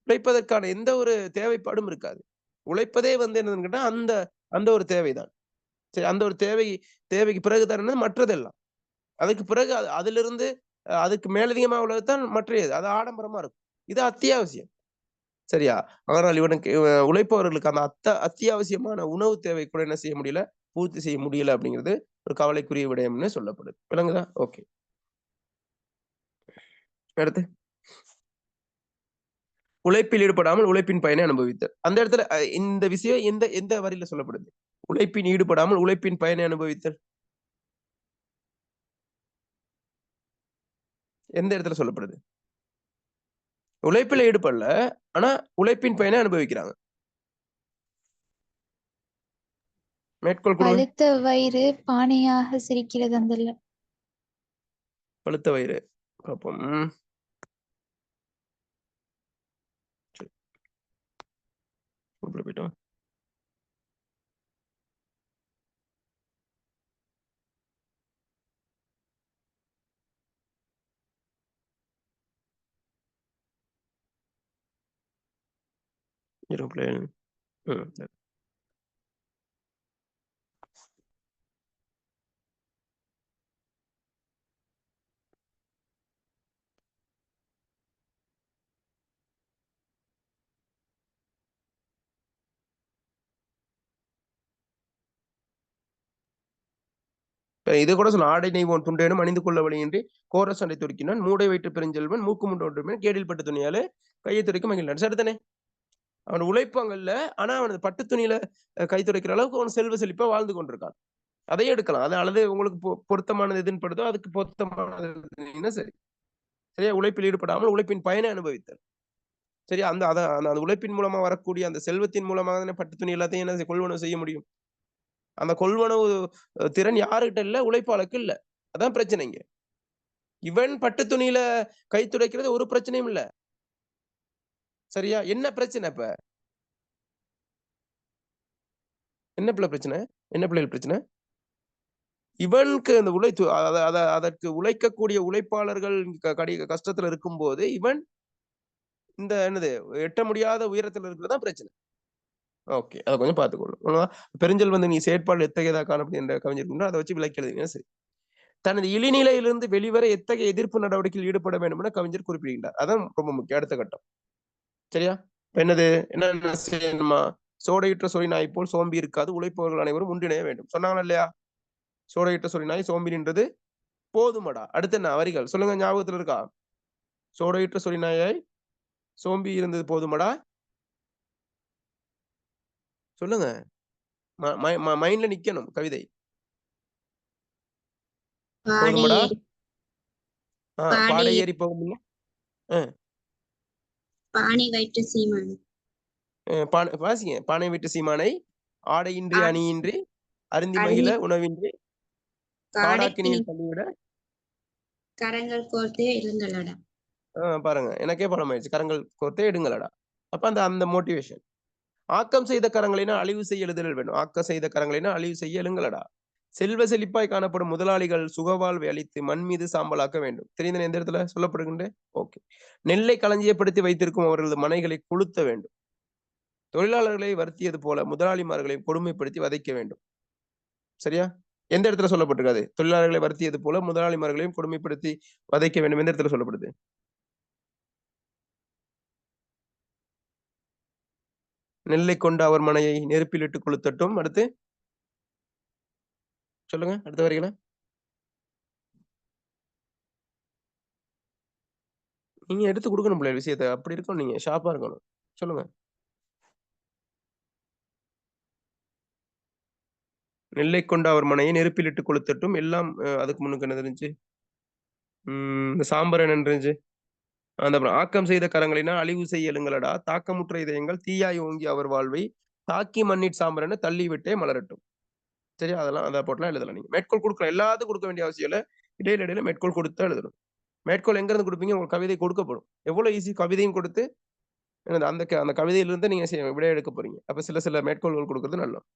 உழைப்பதற்கான எந்த ஒரு தேவைப்பாடும் இருக்காது. உழைப்பதே வந்து என்னன்னு கேட்டா அந்த அந்த ஒரு தேவைதான். சரி, அந்த ஒரு தேவைக்கு பிறகுதான் மற்றதெல்லாம். அதுக்கு பிறகு அதிலிருந்து அதுக்கு மேலதிகமா உள்ளதுதான் மற்றது. அது ஆடம்பரமா இருக்கும். இது அத்தியாவசியம். சரியா? ஆனால் இவனுக்கு உழைப்பவர்களுக்கு அந்த அத்தியாவசியமான உணவு தேவை கூட என்ன செய்ய முடியல, பூர்த்தி செய்ய முடியல அப்படிங்கிறது ஒரு கவலைக்குரிய விடயம்னு சொல்லப்படுது. விளங்குதா? ஓகே. அடுத்து உழைப்பில் ஈடுபடாமல் உழைப்பின் பயனை அனுபவித்தல். அந்த இடத்துல இந்த விஷயம் எந்த வரியில சொல்லப்படுது? உழைப்பின் ஈடுபடாமல் உழைப்பின் பயனை அனுபவித்தல் எந்த இடத்துல சொல்லப்படுது? உழைப்பில் ஈடுபடல, ஆனா உழைப்பின் பயனை அனுபவிக்கிறாங்க. மேற்கோள் கொடுங்க. பழுத்த வயிறு பானையாக சிரிக்கிறது. அந்த பழுத்த வயிறு பார்ப்போம். போயிட்டோம். இது கூட சொன்ன ஆடை நெய்வோன் துண்டேனும் அணிந்து கொள்ள வழியின்றி கோர சண்டை துடிக்கினான். மூடை வயிற்று பெருஞ்செல்வன் மூக்கு முண்டோட்டுமே கேடில் பட்டு துணியாலே கையை துடைக்க மகிழ்ந்தான். சரிதானே? அவன் உழைப்பாங்கல்ல, ஆனா அவன் பட்டு துணியில கை துடைக்கிற அளவுக்கு அவன் செல்வ செழிப்பா வாழ்ந்து கொண்டிருக்கான். அதையும் எடுக்கலாம். அது அல்லது உங்களுக்கு பொருத்தமானது எதுன்னு படுதோ அதுக்கு பொருத்தமானது சரி. சரியா? உழைப்பில் ஈடுபடாமல் உழைப்பின் பயனை அனுபவித்தல். சரியா? அந்த உழைப்பின் மூலமா வரக்கூடிய அந்த செல்வத்தின் மூலமாக பட்டு துணி எல்லாத்தையும் என்ன கொள்வனவு செய்ய முடியும். அந்த கொள்வனவு திறன் யாருகிட்ட இல்ல? உழைப்பாளருக்கு இல்ல. அதான் பிரச்சனைங்க. இவன் பட்டு துணியில கை துடைக்கிறது ஒரு பிரச்சனையும் இல்ல. சரியா? என்ன பிரச்சனை? இப்ப என்ன பிரச்சனை? என்ன பிள்ளைகள் பிரச்சனை? இவனுக்கு அந்த அதற்கு உழைக்கக்கூடிய உழைப்பாளர்கள் கஷ்டத்துல இருக்கும் போது இவன் இந்த என்னது எட்ட முடியாத உயரத்துல இருக்கிறதா பிரச்சனை. ஓகே, அதை கொஞ்சம் பார்த்துக்கொள்ளும். பெருஞ்சல் வந்து நீ செயற்பாடு எத்தகையதா காணப்படும் என்ற கவிஞர் அதை வச்சு விளக்கி எழுதுங்க. சரி. தனது இழிநிலையிலிருந்து வெளிவர எத்தகைய எதிர்ப்பு நடவடிக்கையில் ஈடுபட வேண்டும் என கவிஞர் குறிப்பிடுகின்றார். அதான் ரொம்ப முக்கியம். அடுத்த கட்டம். சரியா? என்னது என்ன செய்யணுமா? சோடையிட்ட சொறி நாய் போல் சோம்பி இருக்காது, உழைப்பவர்கள் அனைவரும் ஒன்றிணைய வேண்டும். சொன்னாங்களா இல்லையா? சோடையிட்ட சொறி நாய் சோம்பி நின்றது போதுமடா. அடுத்து என்ன வரிகள் சொல்லுங்க, ஞாபகத்துல இருக்கா? சோடையிட்ட சொறி நாயாய் சோம்பி இருந்தது போதுமடா. சொல்லுங்க, மைண்ட்ல நிக்கணும் கவிதை. போதுமடா. பாடை ஏறி போகும். பானை வயிற்று சீமானை. வாசிங்க. பானை வீட்டு சீமானை ஆடையின்றி அணியின்றி அருந்தி மகிழ உணவின்றி காடாக்கினியில் தள்ளிவிட கரங்கள் கோர்த்து எழுங்களடா. பாருங்க எனக்கே படம் ஆயிடுச்சு. கரங்கள் கோர்த்தே எடுங்களடா. அப்ப அந்த அந்த மோட்டிவேஷன். ஆக்கம் செய்த கரங்களினா அழிவு செய்ய எழுதல் வேண்டும். ஆக்கம் செய்த கரங்களினா அழிவு செய்ய எழுங்களடா. செல்வ செழிப்பாய் காணப்படும் முதலாளிகள் சுகவாழ்வை அளித்து மண் மீது சாம்பலாக்க வேண்டும். தெரியுது எந்த இடத்துல சொல்லப்படுகின்ற? ஓகே. நெல்லை களஞ்சியப்படுத்தி வைத்திருக்கும் அவர்களது மனைகளை கொளுத்த வேண்டும். தொழிலாளர்களை வருத்தியது போல முதலாளிமார்களை கொடுமைப்படுத்தி வதைக்க வேண்டும். சரியா? எந்த இடத்துல சொல்லப்பட்டிருக்காது? தொழிலாளர்களை வருத்தியது போல முதலாளிமார்களையும் கொடுமைப்படுத்தி வதைக்க வேண்டும். எந்த இடத்துல சொல்லப்படுது? நெல்லை கொண்ட அவர் மனையை நெருப்பில் இட்டு கொளுத்தட்டும். அடுத்து சொல்லுங்க அடுத்த வரிகளை. நீங்க எடுத்து கொடுக்கணும் பிள்ளை விஷயத்தை. அப்படி இருக்கணும், நீங்க ஷார்ப்பா இருக்கணும். சொல்லுங்க. நெல்லை கொண்ட அவர் மனையை நெருப்பில் இட்டு கொளுத்தட்டும். எல்லாம் அதுக்கு முன்னுக்கு என்ன இருந்துச்சு? இந்த சாம்பர் என்ன இருந்துச்சு? அந்த ஆக்கம் செய்த கரங்களினா அழிவு செய்ய எழுங்களடா. தாக்கமுற்ற இதயங்கள் தீயாய் ஓங்கி அவர் வாழ்வை தாக்கி மண்ணிட் சாம்பரன்னு தள்ளி விட்டே மலரட்டும். சரியா? அதெல்லாம் அதை போட்டுலாம் எழுதலாம். நீங்க மேற்கோள் கொடுக்கலாம். எல்லாத்துக்கும் கொடுக்க வேண்டிய அவசியம் இல்லை. இடையில இடையில மேற்கோள் கொடுத்தா எழுதணும். மேற்கோள் எங்க இருந்து கொடுப்பீங்க? உங்களுக்கு கவிதை கொடுக்கப்படும். எவ்வளவு ஈஸி. கவிதையும் கொடுத்து அந்த அந்த கவிதையிலிருந்து நீங்க விடை எடுக்க போறீங்க. அப்ப சில சில மேற்கோள்கள் கொடுக்கறது நல்லது.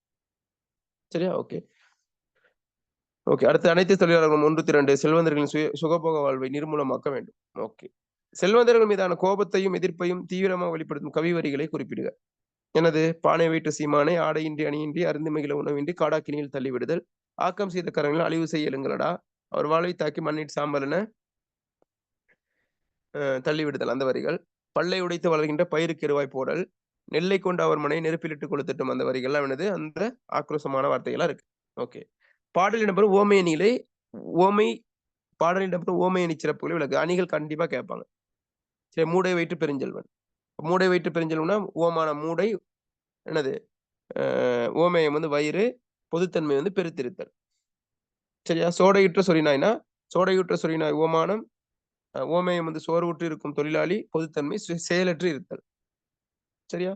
சரியா? Okay okay. அடுத்து அனைத்து தொழிலாளர்களும் 1-2 செல்வந்தர்களின் சுகபோக வாழ்வை நிர்மூலமாக்க வேண்டும். ஓகே. செல்வந்தர்கள் மீதான கோபத்தையும் எதிர்ப்பையும் தீவிரமாக வெளிப்படுத்தும் கவி வரிகளை குறிப்பிடுக. எனது பானை வீட்டு சீமானை ஆடையின்றி அணியின்றி அருந்துமைகளை உணவின்றி காடாக்கினியில் தள்ளிவிடுதல். ஆக்கம் செய்த கரங்களை அழிவு செய்ய எழுங்களடா. அவர் வாழ்வை தாக்கி மண்ணிட்டு சாம்பலன தள்ளிவிடுதல். அந்த வரிகள். பல்லை உடைத்து வளர்கின்ற பயிருக்கு எருவாய் போடல். நெல்லை கொண்டு அவர் மனை நெருப்பிலிட்டு கொளுத்தட்டும். அந்த வரிகள்லாம் என்னது? அந்த ஆக்ரோஷமான வார்த்தைகளா இருக்கு. ஓகே. பாடலின் நம்பரும் ஓமை அணிகளை ஓமை பாடலின் நம்பரும் ஓமை அணி சிறப்புகளை விளக்கு. அணிகள் கண்டிப்பா கேட்பாங்க. சரி. மூடை வயிற்று பெருஞ்செல்வன். மூடை வயிற்று பெருஞ்செல்வன்னா ஓமான மூடை என்னது? ஓமயம் வந்து வயிறு, பொதுத்தன்மை வந்து பெருத்திருத்தல். சரியா? சோடையுற்ற சொரிநாய்னா சோடையுற்ற சொரிநாய் ஓமானம், ஓமயம் வந்து சோறு உற்று இருக்கும் தொழிலாளி, பொதுத்தன்மை செயலற்று இருத்தல். சரியா?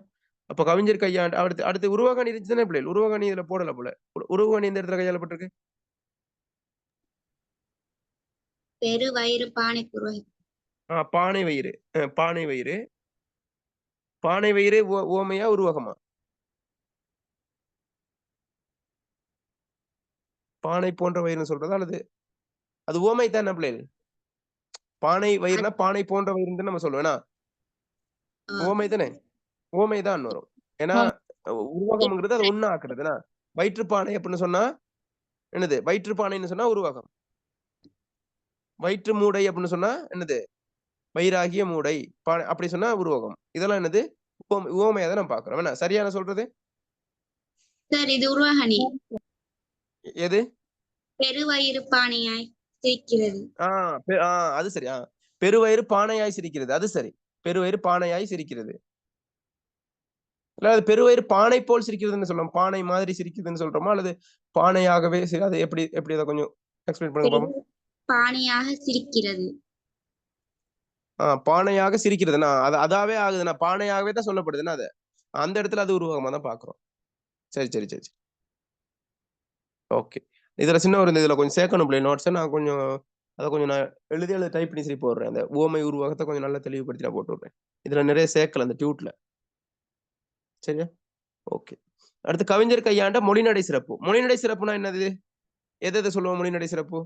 அப்ப கவிஞர் கையாண்டு அடுத்து உருவகாணி இருந்துச்சுதானே பிள்ளைகள்? உருவகாணி இதுல போடல போல. உருவகாணி எந்த இடத்துல கையாளப்பட்டிருக்கு? பெரு வயிறு பானை புரோகி. பானை வயிறு. பானை வயிறு. பானை வயிறு ஓமையா உருவகமா? பானை போன்ற வயிறுன்னு சொல்றதா அல்லது அது ஓமை தானே பிள்ளைகள்? பானை வயிறுனா பானை போன்ற வயிறுன்னு நம்ம சொல்லுவோம். ஓமை தானே? ஓமை தான் வரும். ஏன்னா உருவகம்ங்கிறது அது ஒண்ணா ஆக்குறதுனா வயிற்றுப்பானை அப்படின்னு சொன்னா என்னது? வயிற்றுப்பானைன்னு சொன்னா உருவகம். வயிற்று மூடை அப்படின்னு சொன்னா என்னது? வயிறாகிய மூடை. அப்படி சொன்னா உருவகம். இதெல்லாம் என்னது? உவமையா தான் நம்ம பாக்குறோம். என்ன சரியான சொல்றது? சார் இது உருவகணி. எது? பெருவயிறு பானையாய் சிரிக்கிறது. அது சரி. பெருவயிறு பானையாய் சிரிக்கிறது. அது சரி. பெருவயிறு பானையாய் சிரிக்கிறது. இல்ல அது பெருவயிறு பானை போல் சிரிக்கிறதுன்னு சொல்லலாம். பானை மாதிரி சிரிக்குதுன்னு சொல்றோமா அல்லது பானையாகவே அது எப்படி எப்படி அதை கொஞ்சம் எக்ஸ்பிளைன் பண்ணுங்க பாப்போம். பானையாக சிரிக்கிறது. பானையாக சிரிக்கிறதுனா அதாவே ஆகுதுன்னா பானையாகவே தான் சொல்லப்படுதுன்னா அது அந்த இடத்துல அது உருவகமா தான் பாக்குறோம். சரி சரி சரி. ஓகே. இதுல சின்ன ஒரு இதுல கொஞ்சம் சேர்க்கணும் பிள்ளை நோட்ஸ். நான் கொஞ்சம் அதை கொஞ்சம் நான் எழுதி டைப் பண்ணி சரி போடுறேன். அந்த ஓமை உருவகத்தை கொஞ்சம் நல்லா தெளிவுபடுத்தி நான் போட்டு விடுறேன். இதுல நிறைய சேர்க்கல அந்த டியூட்ல. சரியா? ஓகே. அடுத்து கவிஞர் கையாண்ட மொழிநடை சிறப்பு. மொழிநடை சிறப்புனா என்னது? எதை சொல்லுவோம் மொழிநடை சிறப்பு?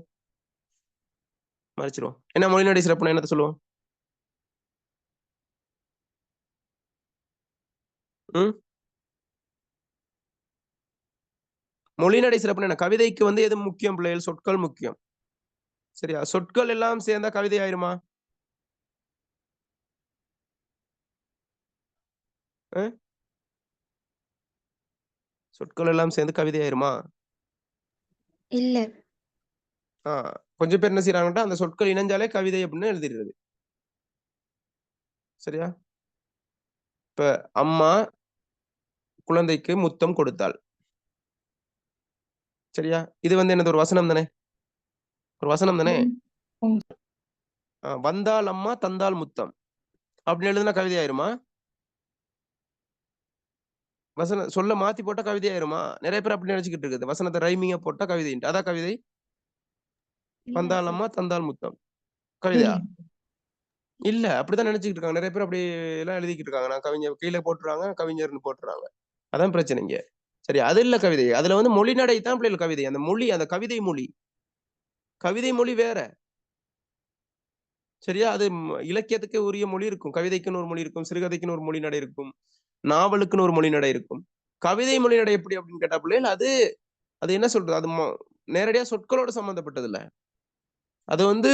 மறைச்சிருவோம். என்ன மொழிநடை சிறப்புனா என்னத்தை சொல்லுவோம்? மொழிநடை சிறப்புனா என்ன? கவிதைக்கு வந்து எது முக்கியம் பிள்ளைகள்? சொற்கள் முக்கியம். சரியா? சொற்கள் எல்லாம் சேர்ந்தா கவிதை ஆயிருமா? சொற்கள் எல்லாம் சேர்ந்து கவிதை ஆயிருமா? இல்ல. கொஞ்சம் பேர் என்ன செய்யறாங்கன்னா அந்த சொற்கள் இணைஞ்சாலே கவிதை அப்படின்னு எழுதிடுறது. சரியா? இப்ப அம்மா குழந்தைக்கு முத்தம் கொடுத்தாள். சரியா? இது வந்து என்னது? ஒரு வசனம் தானே? ஒரு வசனம் தானே? வந்தால் அம்மா தந்தால் முத்தம் அப்படின்னு எழுதுனா கவிதை ஆயிருமா? வசனம் சொல்ல மாத்தி போட்டா கவிதை ஆயிருமா? நிறைய பேர் அப்படி நினைச்சுக்கிட்டு இருக்குது. வசனத்தை ரைமிங்கா போட்டா கவிதை. அதான் கவிதை. வந்தால் அம்மா தந்தால் முத்தம். கவிதையா? இல்ல. அப்படிதான் நினைச்சுக்கிட்டு இருக்காங்க. நிறைய பேர் அப்படி எல்லாம் எழுதிக்கிட்டு இருக்காங்க. நான் கவிஞர் கீழ போட்டுறாங்க, கவிஞர்ன்னு போட்டுறாங்க. அதான் பிரச்சனை இங்க. சரி, அது இல்ல கவிதை. அதுல வந்து மொழிநடை தான் பிள்ளைகள் கவிதை. அந்த மொழி, அந்த கவிதை மொழி. கவிதை மொழி வேற. சரியா? அது இலக்கியத்துக்கு உரிய மொழி இருக்கும். கவிதைக்குன்னு ஒரு மொழி இருக்கும். சிறுகதைக்குன்னு ஒரு மொழி நடை இருக்கும். நாவலுக்குன்னு ஒரு மொழி நடை இருக்கும். கவிதை மொழி நடை எப்படி அப்படின்னு கேட்டா பிள்ளைகள், அது அது என்ன சொல்றது? அது நேரடியா சொற்களோட சம்பந்தப்பட்டது இல்ல. அது வந்து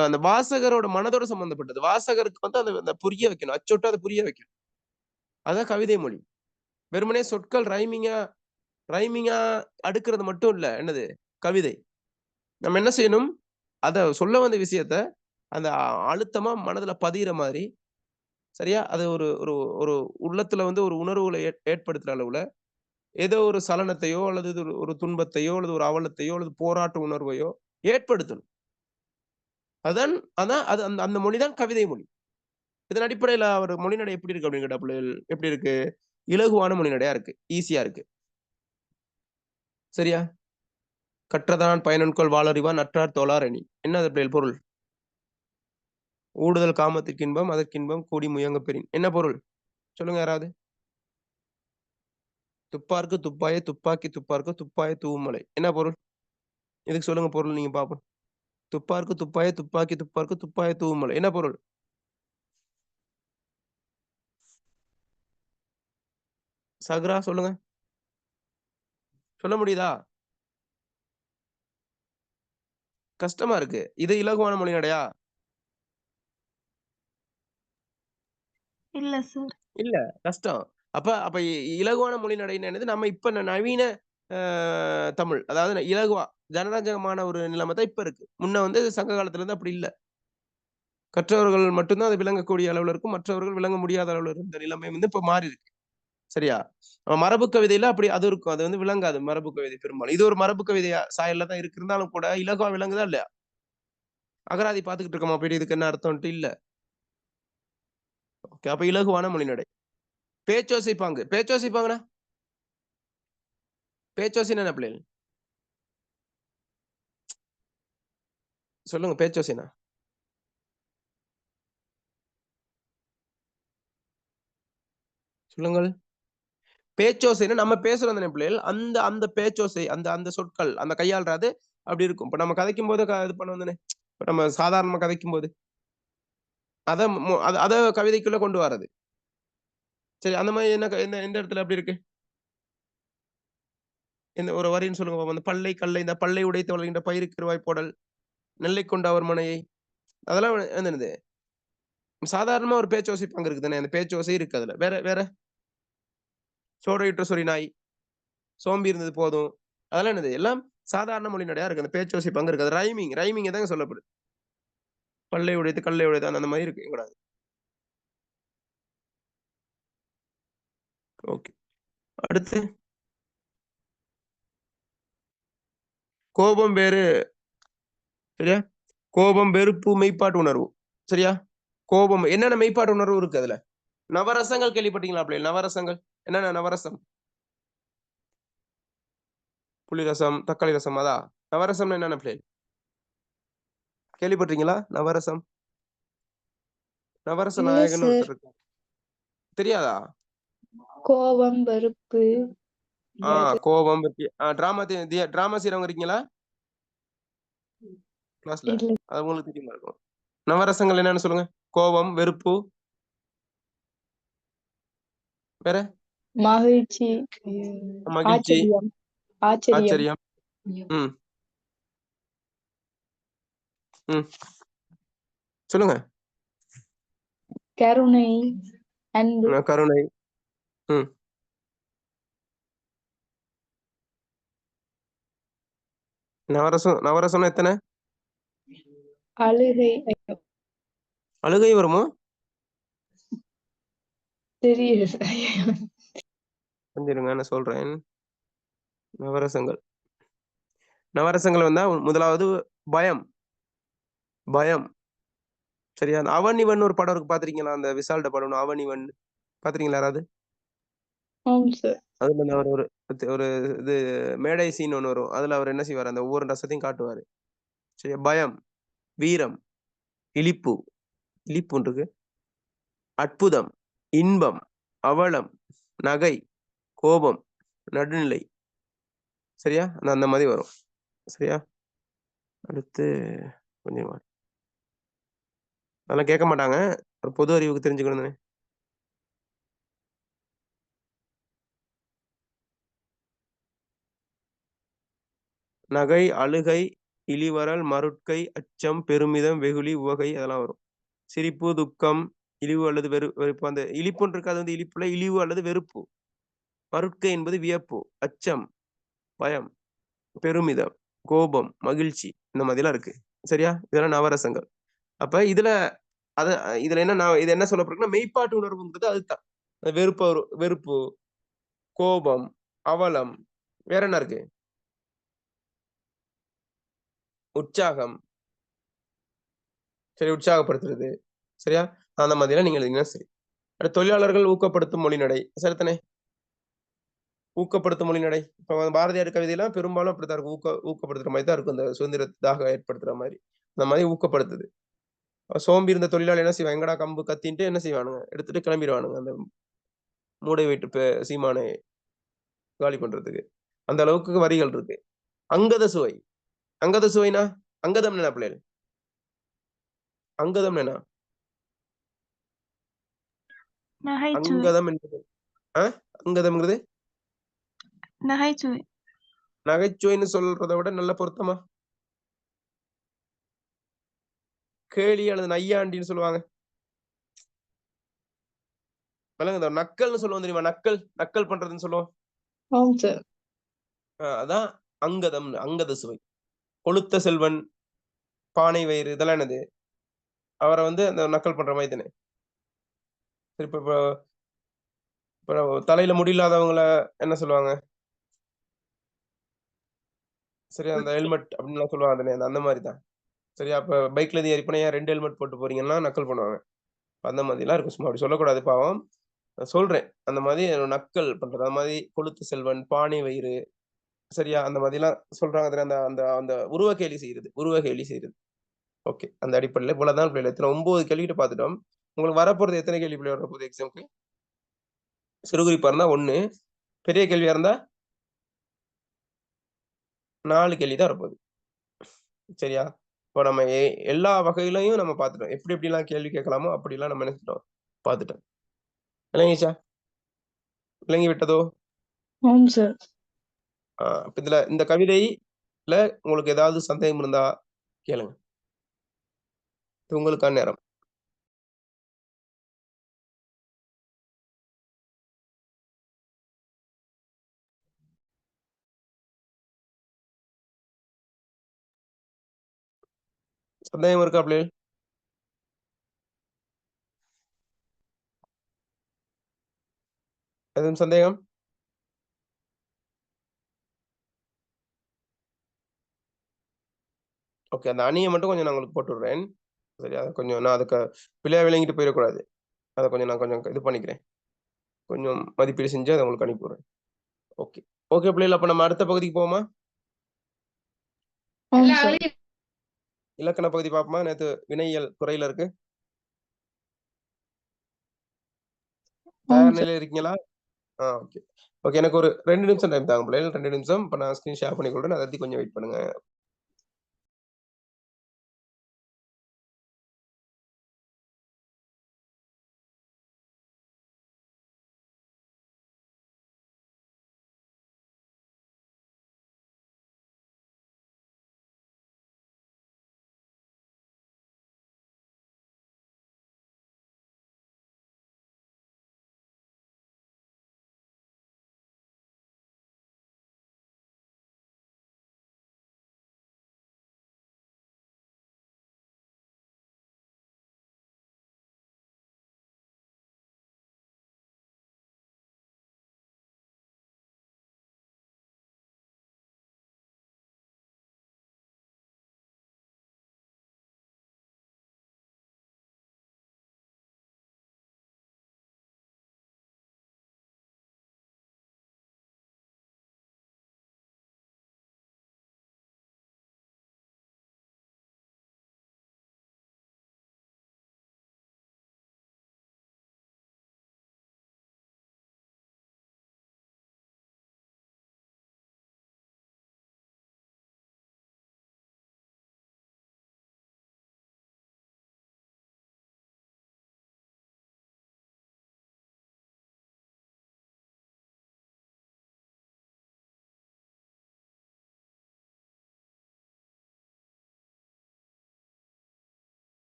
அந்த வாசகரோட மனதோட சம்பந்தப்பட்டது. வாசகருக்கு வந்து அந்த புரிய வைக்கணும். அச்சொட்டு அத புரிய வைக்கணும். அதான் கவிதை மொழி. வெறுமனே சொற்கள் ரைமிங்கா அடுக்குறது மட்டும் இல்ல. என்னது? கவிதை. நம்ம என்ன செய்யணும்? அத சொல்ல வந்த விஷயத்த அந்த அழுத்தமா மனதுல பதியிற மாதிரி, சரியா? அது ஒரு ஒரு ஒரு உள்ளத்துல வந்து ஒரு உணர்வுகள ஏற்படுத்துற அளவுல, ஏதோ ஒரு சலனத்தையோ, அல்லது ஒரு துன்பத்தையோ, அல்லது ஒரு அவலத்தையோ, அல்லது போராட்ட உணர்வையோ ஏற்படுத்தணும். அதான் அதான் அது அந்த அந்த மொழி தான் கவிதை மொழி. இதன் அடிப்படையில அவர் மொழிநடை எப்படி இருக்கு அப்படின்னு கேட்டா பிள்ளைகள், எப்படி இருக்கு? இலகுவான மொழிநடையா இருக்கு. ஈஸியா இருக்கு. சரியா? கற்றதனால் பயனன்கொள் வாளறிவான் நற்றார் தொழார் அணி. என்ன அது பிள்ளைகள் பொருள்? ஊடுதல் காமத்திற்கின்பம் அதற்கின்பம் கூடி முயங்கப் பெறின். என்ன பொருள்? சொல்லுங்க யாராவது. துப்பார்க்கு துப்பாய துப்பாக்கி துப்பார்க்கு துப்பாய தூமலை. என்ன பொருள்? இதுக்கு சொல்லுங்க பொருள் நீங்க பாப்போம். துப்பார்க்கு துப்பாய துப்பாக்கி துப்பார்க்கு துப்பாய தூமலை. என்ன பொருள்? சக்ரா சொல்லுங்க. சொல்ல முடியுதா? கஷ்டமா இருக்கு. இது இலகுவான மொழிநடையா? இல்ல சார். இல்ல. கஷ்டம். அப்ப அப்ப இலகுவான மொழிநடைன்னு என்னது? நம்ம இப்ப நவீன அ தமிழ். அதாவது இலகுவா, ஜனரஞ்சகமான ஒரு நிலைமை தான் இப்ப இருக்கு. முன்ன வந்து சங்க காலத்துல இருந்து அப்படி இல்ல. கற்றவர்கள் மட்டும் தான் அது விளங்கக்கூடிய அளவுல இருக்கும். மற்றவர்கள் விளங்க முடியாத அளவுல இருந்த நிலைமை வந்து இப்ப மாறி இருக்கு. சரியா? மரபு கவிதையில அப்படி அது இருக்கும். அது வந்து விளங்காது மரபு கவிதை பெரும்பாலும். இது ஒரு மரபு கவிதை சாயல்ல தான் இருக்கு. இருந்தாலும் கூட இலகுவா விளங்குதா இல்லையா? அகராதி பார்த்துக்கிட்டு இருக்கோமா போயிட்டு இதுக்கு என்ன அர்த்தம்ன்ட்டு இல்ல. ஓகே. அப்ப இலகுவான மொழிநடை. பேச்சோசை பாங்கு. பேச்சோசை பாங்குனா? பேச்சோசைன்னா என்ன பிள்ளைகள்? சொல்லுங்க பேச்சோசைன்னா? சொல்லுங்கள். பேச்சோசைன்னா நம்ம பேசுறோம் தானே பிள்ளைகள். அந்த அந்த பேச்சோசை, அந்த அந்த சொற்கள், அந்த கையாள்றது அப்படி இருக்கும். இப்ப நம்ம கதைக்கும்போது இது பண்ணுவோம் தானே. இப்ப நம்ம சாதாரணமா கதைக்கும்போது. அத அத கவிதைக்குள்ள கொண்டு வர்றது. சரி, அந்த மாரி என்ன எந்த எந்த இடத்துல அப்படி இருக்கு? இந்த ஒரு வரின்னு சொல்லுங்க பாப்போம். அந்த பல்லை கல்லை இந்த பல்லை உடைத்து வளர்கின்ற பயிருக்கு இருவாய் போடல், நெல்லை கொண்டு அவர் மனையை. அதெல்லாம் என்னது? சாதாரணமா ஒரு பேச்சோசை பங்கு இருக்கு தானே. அந்த பேச்சோசை இருக்கு அதுல. வேற வேற? சோடையுற்ற சொறி நாய், சோம்பி இருந்தது போதும். அதெல்லாம் என்னது? எல்லாம் சாதாரண மொழிநடையா இருக்கு. அந்த பேச்சோசை பங்கு இருக்கு. அது ரைமிங் தாங்க சொல்லப்படுது. பல்லை உடைத்து கல்லை உடைத்து அந்த மாரி இருக்கு கூடாது. ஓகே. அடுத்து கோபம் வேறு. சரியா? கோபம், வெறுப்பு, மெய்ப்பாட்டு உணர்வு. சரியா? கோபம் என்னென்ன மெய்ப்பாட்டு உணர்வு இருக்கு அதுல? நவரசங்கள் கேள்விப்பட்டீங்களா பிள்ளைகள்? நவரசங்கள். என்னென்ன நவரசம்? புளிரசம், தக்காளி ரசம் அதா? நவரசம்னா என்னென்ன பிள்ளைகள்? கேள்விப்பட்டீங்களா? நவரசம். நவரச இல்ல நாயகன் சார். ஒருத்தர் இருக்கார். தெரியாதா? கோபம், வெறுப்பு, கோபம் பத்தி டிராமா செய்றவங்க இருக்கீங்களா? கிளாஸ்ல. இல்ல அது உங்களுக்கு தெரியுமா இருக்கும். நவரசங்கள் என்னன்னு சொல்லுங்க. கோபம், வெறுப்பு, வேற? மகிழ்ச்சி, மகிழ்ச்சி, ஆச்சரியம், ஆச்சரியம், ஆச்சரியம். ம். ம். சொல்லுங்க. கருணை, அன்பு, கருணை. ம். நவரசம்னா எத்தன? அழுகை. அழுகை வருமோ? தெரியல. கொஞ்சம் இருங்க நான் சொல்றேன். நவரசங்கள். நவரசங்கள் வந்தா முதலாவது பயம். பயம். சரியா? அவன் இவன் ஒரு படம் இருக்கு பார்த்திருக்கீங்களா? அந்த விசால்ட படம் அவன் இவன். பார்த்திருக்கீங்களா யாராவது? ஆம் சார். அதுல ஒரு ஒரு ஒரு இது மேடை சீன் ஒண்ணு வரும். அதுல அவர் என்ன செய்வாரு? அந்த ஒவ்வொரு ரசத்தையும் காட்டுவாரு. சரியா? பயம், வீரம், இழிப்பு, இழிப்புன்னு இருக்கு. அற்புதம், இன்பம், அவலம், நகை, கோபம், நடுநிலை. சரியா? அந்த மாதிரி வரும். சரியா? அடுத்து கொஞ்சம் அதெல்லாம் கேட்க மாட்டாங்க. ஒரு பொது அறிவுக்கு தெரிஞ்சுக்கணும். நகை, அழுகை, இளிவரல், மருட்கை, அச்சம், பெருமிதம், வெகுளி, உவகை அதெல்லாம் வரும். சிரிப்பு, துக்கம், இழிவு அல்லது வெறுப்பு. அந்த இழிப்புன்னு இருக்கு, அது வந்து இழிப்புல இழிவு அல்லது வெறுப்பு. மருட்கை என்பது வியப்பு, அச்சம், பயம், பெருமிதம், கோபம், மகிழ்ச்சி, இந்த மாதிரிலாம் இருக்கு. சரியா? இதெல்லாம் நவரசங்கள். அப்ப இதுல என்ன இது என்ன சொல்லப்படுறதுன்னா மெய்ப்பாட்டு உணர்வுங்கிறது அதுதான். வெறுப்பு, கோபம், அவலம், வேற என்ன இருக்கு? உற்சாகம். சரி, உற்சாகப்படுத்துறது. சரியா? அந்த மாதிரிலாம் நீங்க எழுதிங்கன்னா சரி. அடுத்து தொழிலாளர்கள் ஊக்கப்படுத்தும் மொழிநடை. சரிதானே? ஊக்கப்படுத்தும் மொழிநடை. இப்ப பாரதியார் கவிதையெல்லாம் பெரும்பாலும் அப்படித்தான் இருக்கும். ஊக்கப்படுத்துற மாதிரி தான் இருக்கும். இந்த சுதந்திரத்தாக ஏற்படுத்துற மாதிரி. அந்த மாதிரி ஊக்கப்படுத்துது. சோம்பி இருந்த தொழிலாளி என்ன செய்வான்? எங்கடா கம்பு கத்தின்ட்டு என்ன செய்வானுங்க? எடுத்துட்டு கிளம்பிடுவானுங்க. அந்த மூடை வைட்டு சீமானை காலி பண்றதுக்கு. அந்த அளவுக்கு வரிகள் இருக்கு. அங்கத சுவை. அங்கத சுவைனா அங்கதம் என்ன பிள்ளைகள்? அங்கதம் என்ன? நகைச்சுவை. அங்கதம் என்பது அங்கதம்ங்கிறது நகைச்சுவை. நகைச்சுவைன்னு சொல்றதை விட நல்ல பொருத்தமா? கேலி அல்லது நையாண்டின்னு சொல்லுவாங்க. நக்கல்னு சொல்லுவோம் தெரியுமா? நக்கல் பண்றதுன்னு சொல்லுவோம். ஆம் சார். அதான் அங்கதம், அங்கத சுவை. கொளுத்த செல்வன், பானை வயிறு இதெல்லாம் என்னது? அவரை வந்து அந்த நக்கல் பண்ற மாதிரி தானே. இப்ப தலையில முடி இல்லாதவங்கள என்ன சொல்லுவாங்க? சரியா? அந்த ஹெல்மெட் அப்படின்னு சொல்லுவாங்க தானே, அந்த மாதிரி தான். சரியா? அப்ப பைக்ல இருந்து ஏறி போனா ஏன் 2 ஹெல்மெட் போட்டு போறீங்கன்னா நக்கல் பண்ணுவாங்க. அந்த மாதிரிலாம் இருக்கும். சும்மா அப்படி சொல்லக்கூடாது பாவம். சொல்றேன். அந்த மாதிரி நக்கல் பண்றது. அந்த மாதிரி கொளுத்த செல்வன், பானை வயிறு, சரியா? அந்த மாதிரிலாம் சொல்றாங்க தானே. அந்த அந்த அந்த உருவகேலி செய்யறது. ஓகே. அந்த அடிப்படையில இவ்வளவுதான் பிள்ளைகள். எத்தனை 9 கேள்விகிட்ட பார்த்துட்டோம். உங்களுக்கு வரப்போறது எத்தனை கேள்வி பிள்ளை வரப்போகுது எக்ஸாம்க்கு? சிறுகுறிப்பா இருந்தா 1, பெரிய கேள்வியா இருந்தா 4 கேள்வி தான் வரப்போகுது. சரியா? இப்போ நம்ம எல்லா வகையிலையும் நம்ம பார்த்துட்டோம். எப்படி எப்படிலாம் கேள்வி கேட்கலாமோ அப்படிலாம் நம்ம நினைச்சிட்டோம், பார்த்துட்டோம். விளங்கிச்சா? விளங்கி விட்டதோ? ஆம் சார். இப்ப இதுல இந்த கவிதையில உங்களுக்கு ஏதாவது சந்தேகம் இருந்தா கேளுங்க. இது உங்களுக்கான நேரம். சந்தேகம் இருக்கா பிள்ளைகள்? எதுவும் சந்தேகம்? ஓகே. அந்த அணியை மட்டும் கொஞ்சம் நான் உங்களுக்கு போட்டு விடுறேன். சரி, அதை கொஞ்சம் நான் அதுக்கு பிள்ளையா விளங்கிட்டு போயிடக்கூடாது. அதை கொஞ்சம் நான் கொஞ்சம் இது பண்ணிக்கிறேன். கொஞ்சம் மதிப்பீடு செஞ்சு அதை உங்களுக்கு அனுப்பி விடுறேன். ஓகே. ஓகே பிள்ளைகள், அப்ப நம்ம அடுத்த பகுதிக்கு போவோமா? ஆம் சார். இலக்கண பகுதி பார்ப்போமா? நேத்து வினையியல் குறையில இருக்கு. ஆம் தயார் சார். நிலையில இருக்கீங்களா? ஓகே. ஓகே, எனக்கு ஒரு 2 நிமிஷம் டைம் தாங்க பிள்ளைகள். 2 நிமிஷம். இப்ப நான் ஸ்கிரீன் ஷேர் பண்ணி கொடுறேன். அதை கொஞ்சம் வெயிட் பண்ணுங்க.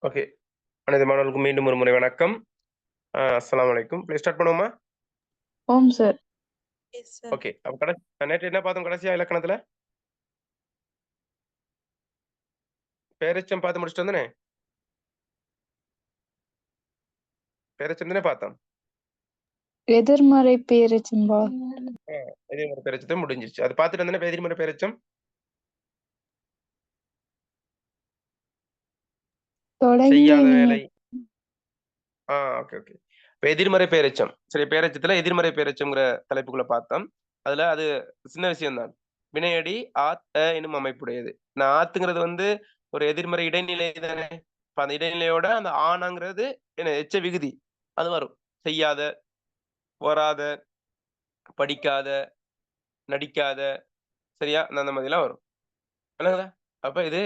ஓகே. அனைத்து மாணவர்களுக்கும் மீண்டும் ஒரு முறை வணக்கம். அஸ்ஸலாமு அலைக்கும். ஸ்டார்ட் பண்ணுவோமா? ஓம் சார். ஓகே. அப்ப நேற்று என்ன பார்த்தோம் கடைசியா இலக்கணத்துல? பேரெச்சம் பார்த்து முடிச்சுட்டு வந்தனே? பேரெச்சம் தானே பார்த்தோம். எதிர்மறை பேரெச்சம்பா. எதிர்மறை பேரெச்சத்தை முடிஞ்சிருச்சு. அது பார்த்துட்டு வந்தனே எதிர்மறை பேரெச்சம்? செய்யாத வேலை. Okay, okay. இப்ப எதிர்மறை பேரெச்சம். சரி, பேரெச்சத்துல எதிர்மறை பேரெச்சம்ங்கிற தலைப்புக்குள்ள பார்த்தோம். அதுல அது சின்ன விஷயம் தான். வினையடி ஆத் எனும் அமைப்புடையது. நான் ஆத்துங்கிறது வந்து ஒரு எதிர்மறை இடைநிலை தானே. இப்ப அந்த இடைநிலையோட அந்த ஆனாங்கிறது என்ன எச்ச விகுதி அது வரும். செய்யாத, வராத, படிக்காத, நடிக்காத, சரியா? அந்த மாதிரிலாம் வரும். விளங்குதா? அப்ப இது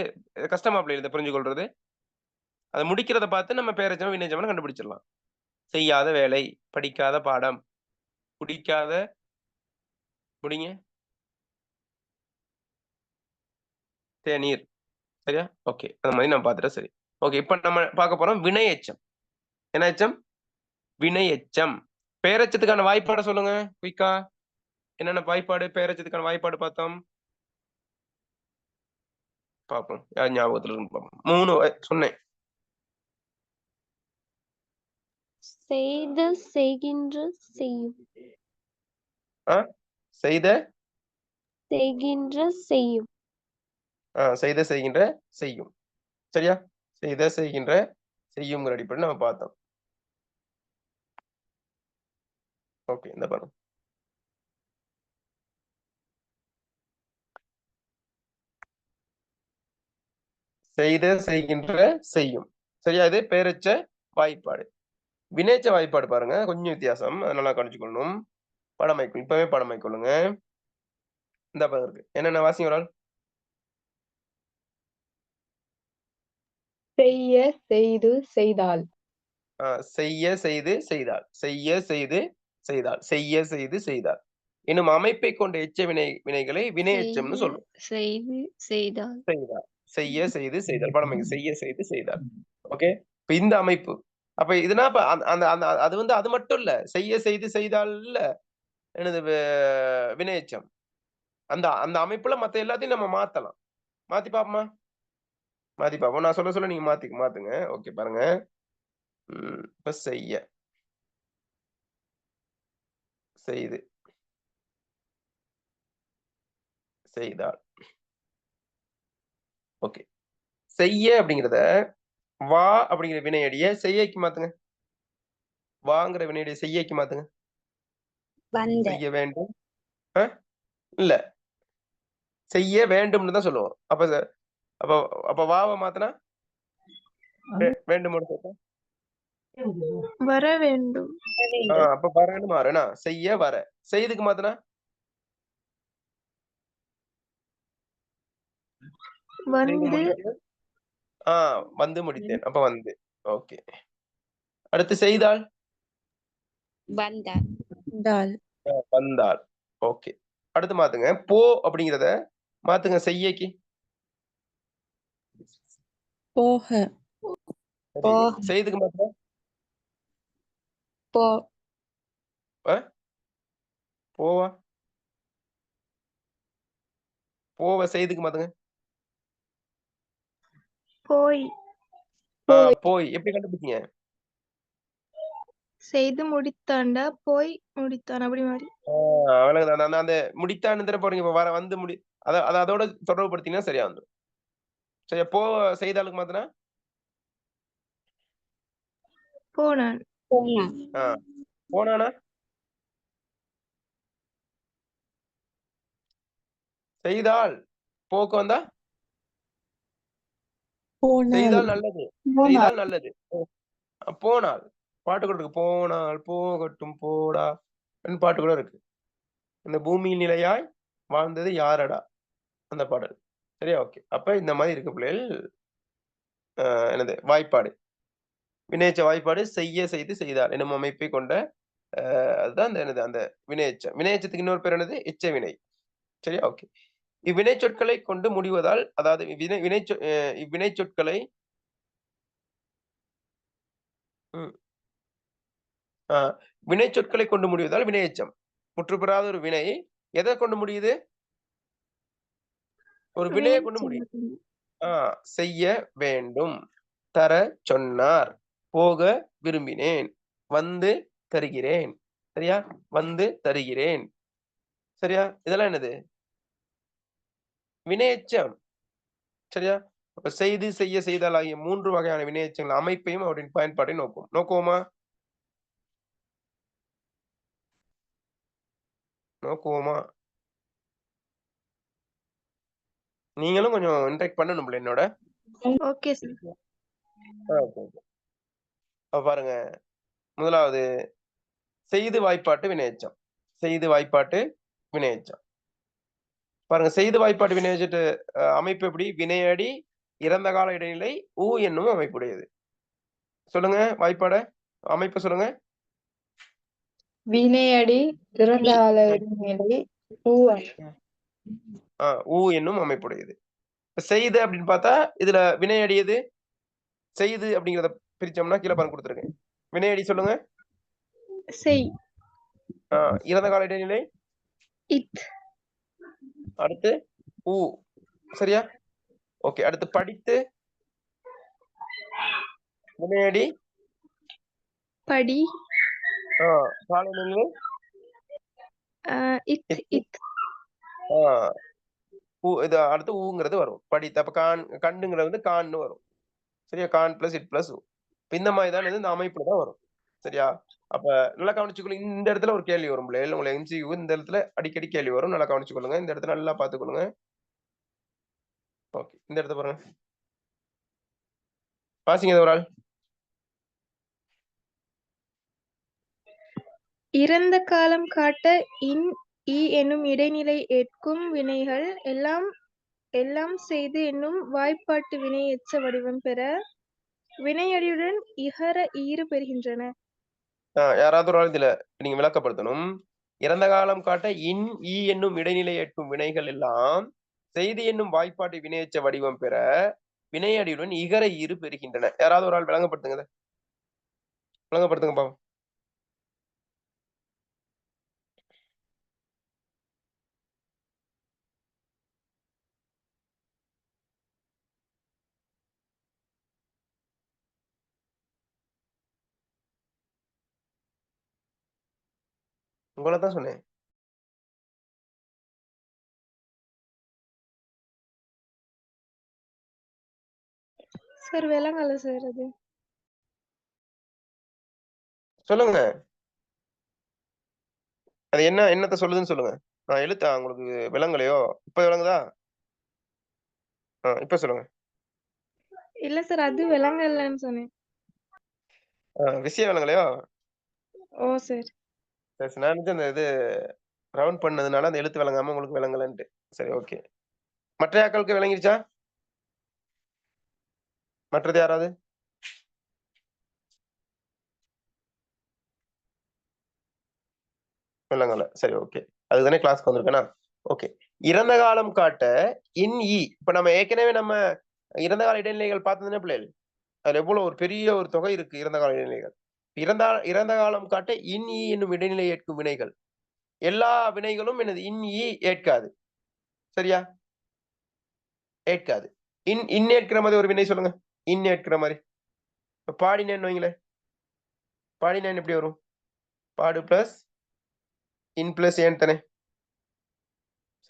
கஷ்டமா பிள்ளை இதை புரிஞ்சு கொள்றது. அதை முடிக்கிறத பார்த்து நம்ம பேரெச்சம் வினைச்சம்னு கண்டுபிடிச்சிடலாம். செய்யாத வேலை, படிக்காத பாடம், குடிக்காத முடிங்க தேநீர், சரியா? ஓகே, அந்த மாதிரி நம்ம பார்த்துட்டா சரி. ஓகே, இப்ப நம்ம பார்க்க போறோம் வினை எச்சம். என்ன எச்சம்? வினை எச்சம். பேரெச்சத்துக்கான வாய்ப்பாடை சொல்லுங்க குயிக்கா. என்னென்ன வாய்ப்பாடு? பேரெச்சத்துக்கான வாய்ப்பாடு பார்த்தோம். பார்ப்போம். யார் ஞாபகத்துல இருந்து பார்ப்போம். 3 சொன்னேன். செய்து, செய்கின்ற, செய்யும். செய்த, செய்கின்ற, செய்யும். செய்த, செய்கின்ற, செய்யும். சரியா? செய்த, செய்கின்ற, செய்யுங்கிற அடிப்படையில் நம்ம பார்த்தோம். ஓகே, இந்த பாருங்க. செய்த, செய்கின்ற, செய்யும். சரியா? இது பேரெச்ச வாய்ப்பாடு. வினைச்ச வாய்ப்பாடு பாருங்க, கொஞ்சம் வித்தியாசம். நல்லா கணிச்சுக்கொள்ளணும். படமைக்கும் இப்பவே படமை கொள்ளுங்க. இந்த பாருங்க இருக்கு. என்னென்ன வாசிங்க ஒரு ஆள்? செய்ய, செய்து, செய்தால். செய்ய, செய்து, செய்தால். செய்ய, செய்து, செய்தால். செய்ய, செய்து, செய்தால் என்னும் அமைப்பை கொண்ட எச்ச வினைகளை வினை எச்சம்னு சொல்லுவோம். செய்து, செய்தால். செய்தால். செய்ய, செய்து, செய்தால். படமைக்கு செய்ய, செய்து, செய்தால். ஓகே, இப்ப இந்த அமைப்பு. அப்ப இதுனா இப்ப அந்த அந்த அது வந்து அது மட்டும் இல்ல. செய்ய, செய்து, செய்தால் இல்ல எனது வினை எச்சம். அந்த அந்த அமைப்புல மத்த எல்லாத்தையும் நம்ம மாத்தலாம். மாத்தி பாப்போமா? மாத்தி பாப்போம். நான் சொல்ல நீங்க மாத்துங்க. ஓகே, பாருங்க. இப்ப செய்ய, செய்து, செய்தால். ஓகே, செய்ய அப்படிங்கிறத வா அப்படிங்கிற வினையடிய செய்யக்கு மாத்துங்க. வாங்கிற வினையடிய செய்யக்கு மாத்துங்க. வந்த, செய்ய வேண்டும். இல்ல, செய்ய வேண்டும்னு தான் சொல்லுவோம். அப்ப அப்ப அப்ப வாவை மாத்தினா வேண்டும். வர வேண்டும். அப்ப வரன்னு மாறுனா செய்ய வர. செய்துக்கு மாத்தினா வந்து, வந்து முடித்தேன். அப்ப வந்து. ஓகே, அடுத்து செய்தால் வந்தார், வந்தால். ஓகே, அடுத்து மாத்துங்க. போ அப்படிங்கிறத மாத்துங்க செய்யக்கு. போக. செய்துக்கு மாத்தினா போ, போவா. போவ செய்துக்கு மாத்துங்க. போய். போய். எப்படி கண்டுபிடிச்சீங்க? செய்து முடித்தாண்டா போய் முடித்தான் அப்படி மாதிரி. அவ்வளவுதான். அந்த முடித்தான்னு தர போறீங்க. இப்ப வர வந்து அதோட தொடர்பு படுத்தீங்கன்னா சரியா வந்துடும். சரியா? போ செய்தாலுக்கு மாத்தினா போனான். போனான், போனானா செய்தால். போக்கு வந்தா செய்தால் நல்லது. செய்தால் நல்லது. போனால். பாட்டு கூட இருக்கு. போனால் போகட்டும் போடா பாட்டு கூட இருக்கு. இந்த பூமியில் நிலையாய் வாழ்ந்தது யாரடா அந்த பாடல். சரியா? ஓகே, அப்ப இந்த மாதிரி இருக்க பிள்ளைகள் என்னது வாய்ப்பாடு. வினையச்ச வாய்ப்பாடு செய்ய, செய்து, செய்தால் என்னும் அமைப்பை கொண்ட அதுதான் அந்த என்னது அந்த வினையச்சம். வினையச்சத்துக்கு இன்னொரு பேர் என்னது? எச்ச வினை. சரியா? ஓகே, இவ்வினை சொற்களை கொண்டு முடிவதால், அதாவது இவ்வினை சொற்களை ம். வினை சொற்களை கொண்டு முடிவதால் வினையெச்சம். முற்றுப்பெறாத ஒரு வினை எதை கொண்டு முடியுது? ஒரு வினையை கொண்டு முடியுது. செய்ய வேண்டும், தர சொன்னார், போக விரும்பினேன், வந்து தருகிறேன். சரியா? வந்து தருகிறேன். சரியா? இதெல்லாம் என்னது? வினையெச்சம். சரியா? அப்ப செய்து, செய்ய, செய்தல் ஆகிய 3 வகையான வினையெச்சங்கள் அமைப்பையும் அவற்றின் பயன்பாட்டை நோக்கும். நோக்குவோமா? நோக்குவோமா? நீங்களும் கொஞ்சம் இன்டராக்ட் பண்ணணும்ல என்னோட. Okay sir. ஓகே. அப்ப பாருங்க. முதலாவது செய்து வாய்ப்பாட்டு வினையெச்சம். செய்து வாய்ப்பாட்டு வினையெச்சம். பாருங்க, செய்து வாய்ப்பாட்டு வினையெச்சத்து அமைப்பு எப்படி? வினையடி இறந்த கால இடைநிலை ஊ என்னும் அமைப்புடையது. சொல்லுங்க வாய்ப்பாட. அமைப்பு சொல்லுங்க. வினையடி இறந்த கால இடைநிலை ஊவன். ஊ என்னும் அமைப்புடையது. செய்து அப்படின்னு பார்த்தா இதுல வினையடி எது? செய்து அப்படிங்கிறத பிரிச்சோம்னா கீழே பாருங்க கொடுத்துருக்கேன். வினையடி சொல்லுங்க. செய். இறந்த கால இடைநிலை இத். அடுத்து ஊ. சரியா? ஓகே. அடுத்து படித்து வினையடி படி. கால இடைநிலை இத் இத். இது அடுத்து ஊங்கிறது வரும். படித்து அப்ப கண்டுங்கிறது வந்து கான்னு வரும். சரியா? கான் பிளஸ் இட் பிளஸ் ஊ. இந்த மாதிரி தான் இந்த அமைப்புல தான் வரும். சரியா? அப்ப நல்லா கவனிச்சுக்கொள்ளுங்க. இந்த இடத்துல ஒரு கேள்வி வரும் பிள்ளைகள். உங்களுக்கு MCQ இந்த இடத்துல அடிக்கடி கேள்வி வரும். நல்லா கவனிச்சுக்கொள்ளுங்க. இந்த இடத்துல நல்லா பாத்துக்கொள்ளுங்க. ஓகே. இந்த இடத்த பாருங்க. வாசிங்க ஒரு ஆள். இறந்த காலம் காட்ட இன் ஈ என்னும் இடைநிலை ஏற்கும் வினைகள் எல்லாம் செய்து என்னும் வாய்ப்பாட்டு வினை எச்ச வடிவம் பெற வினையடியுடன் இகர ஈறு பெறுகின்றன. யாராவது ஒரு ஆள் இதுல நீங்க விளக்கப்படுத்தணும். இறந்த காலம் காட்ட இன் ஈ என்னும் இடைநிலை ஏற்கும் வினைகள் எல்லாம் செய்தி என்னும் வாய்ப்பாட்டு வினையச்ச வடிவம் பெற வினையடியுடன் இகர ஈறு பெறுகின்றன. யாராவது ஒரு ஆள் விளங்கப்படுத்துங்க. விளங்கப்படுத்துங்க பாவம். உங்களை தான் சொன்னேன். சார் விளங்கல சார் அது. சொல்லுங்க. அது என்னத்த சொல்லுதுன்னு சொல்லுங்க. எழுத்தா உங்களுக்கு விளங்கலையோ? இப்ப விளங்குதா? இப்ப சொல்லுங்க. இல்ல சார், அது விளங்கலன்னு சொன்னேன். விஷயம் விளங்கலையோ? ஓ சார். சரி, நான் அந்த இது ரவுண்ட் பண்ணதுனால அந்த எழுத்து விளங்காம உங்களுக்கு விளங்கலன்ட்டு. சரி, ஓகே. மற்ற ஆட்களுக்கு விளங்கிருச்சா? மற்றது யாராவது? விளங்கல. சரி, ஓகே. அதுதானே கிளாஸ்க்கு வந்திருக்கேனா? ஓகே. இறந்த காலம் காட்ட இன் ஈ. இப்ப நம்ம ஏற்கனவே நம்ம இறந்த கால இடைநிலைகள் பார்த்ததுன்னா பிள்ளைகள், அதுல எவ்வளவு ஒரு பெரிய ஒரு தொகை இருக்கு இறந்த கால இடைநிலைகள். இறந்த காலம் காட்ட இன் ஈ என்னும் இடைநிலை ஏற்கும் வினைகள். எல்லா வினைகளும் எனது இன் ஈ ஏற்காது. சரியா? ஏற்காது. இன் ஏற்கிற மாதிரி ஒரு வினை சொல்லுங்க. இன் ஏற்கிற மாதிரி. பாடினேன்னு வைங்களேன். பாடினேன் எப்படி வரும்? பாடு பிளஸ் இன் பிளஸ் ஏன் தானே.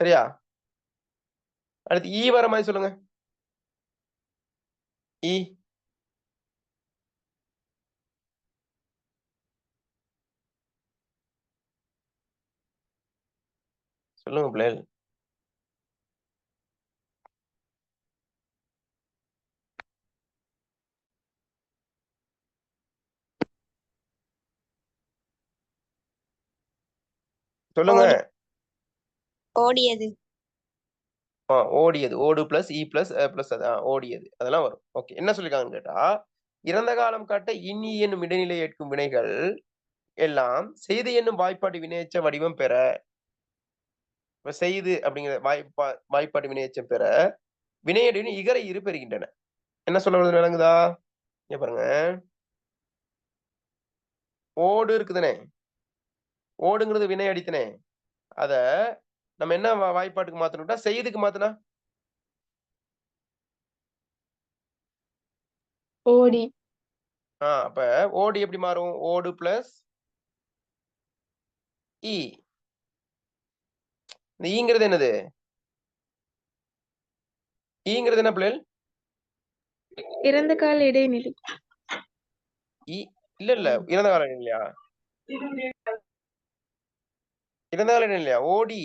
சரியா? அடுத்து ஈ வர மாதிரி சொல்லுங்க. ஈ. சொல்லுங்க பிள்ளைகள். சொல்லுங்க. ஓடியது. ஓடியது. ஓடு பிளஸ் இ பிளஸ் பிளஸ் அது ஓடியது. அதெல்லாம் வரும். ஓகே. என்ன சொல்லிருக்காங்கன்னு கேட்டா, இறந்த காலம் காட்ட இன் ஈ என்னும் இடைநிலை ஏற்கும் வினைகள் எல்லாம் செய்து என்னும் வாய்ப்பாடு வினையச்ச வடிவம் பெற. செய்து அப்படிங்கிற வாய்ப்பாடு வினையச்சம் பெற வினையடின்னு இகர இரு பெறுகின்றன. என்ன சொல்ல வருது விளங்குதா? இங்க பாருங்க. ஓடு இருக்குதானே, ஓடுங்கிறது வினை அடித்தனே, அத நம்ம என்ன வாய்ப்பாட்டுக்கு மாத்தணும்னா செய்துக்கு மாத்துனா ஓடி. அப்ப ஓடு எப்படி மாறும்? ஓடு பிளஸ் இ. இந்த ஈங்கிறது என்னது? ஈங்கிறது என்ன பிள்ளைகள்? இறந்த கால இடைநிலை. இல்ல இறந்த கால இடைநிலையா? இறந்த கால இடைநிலையா? ஓடி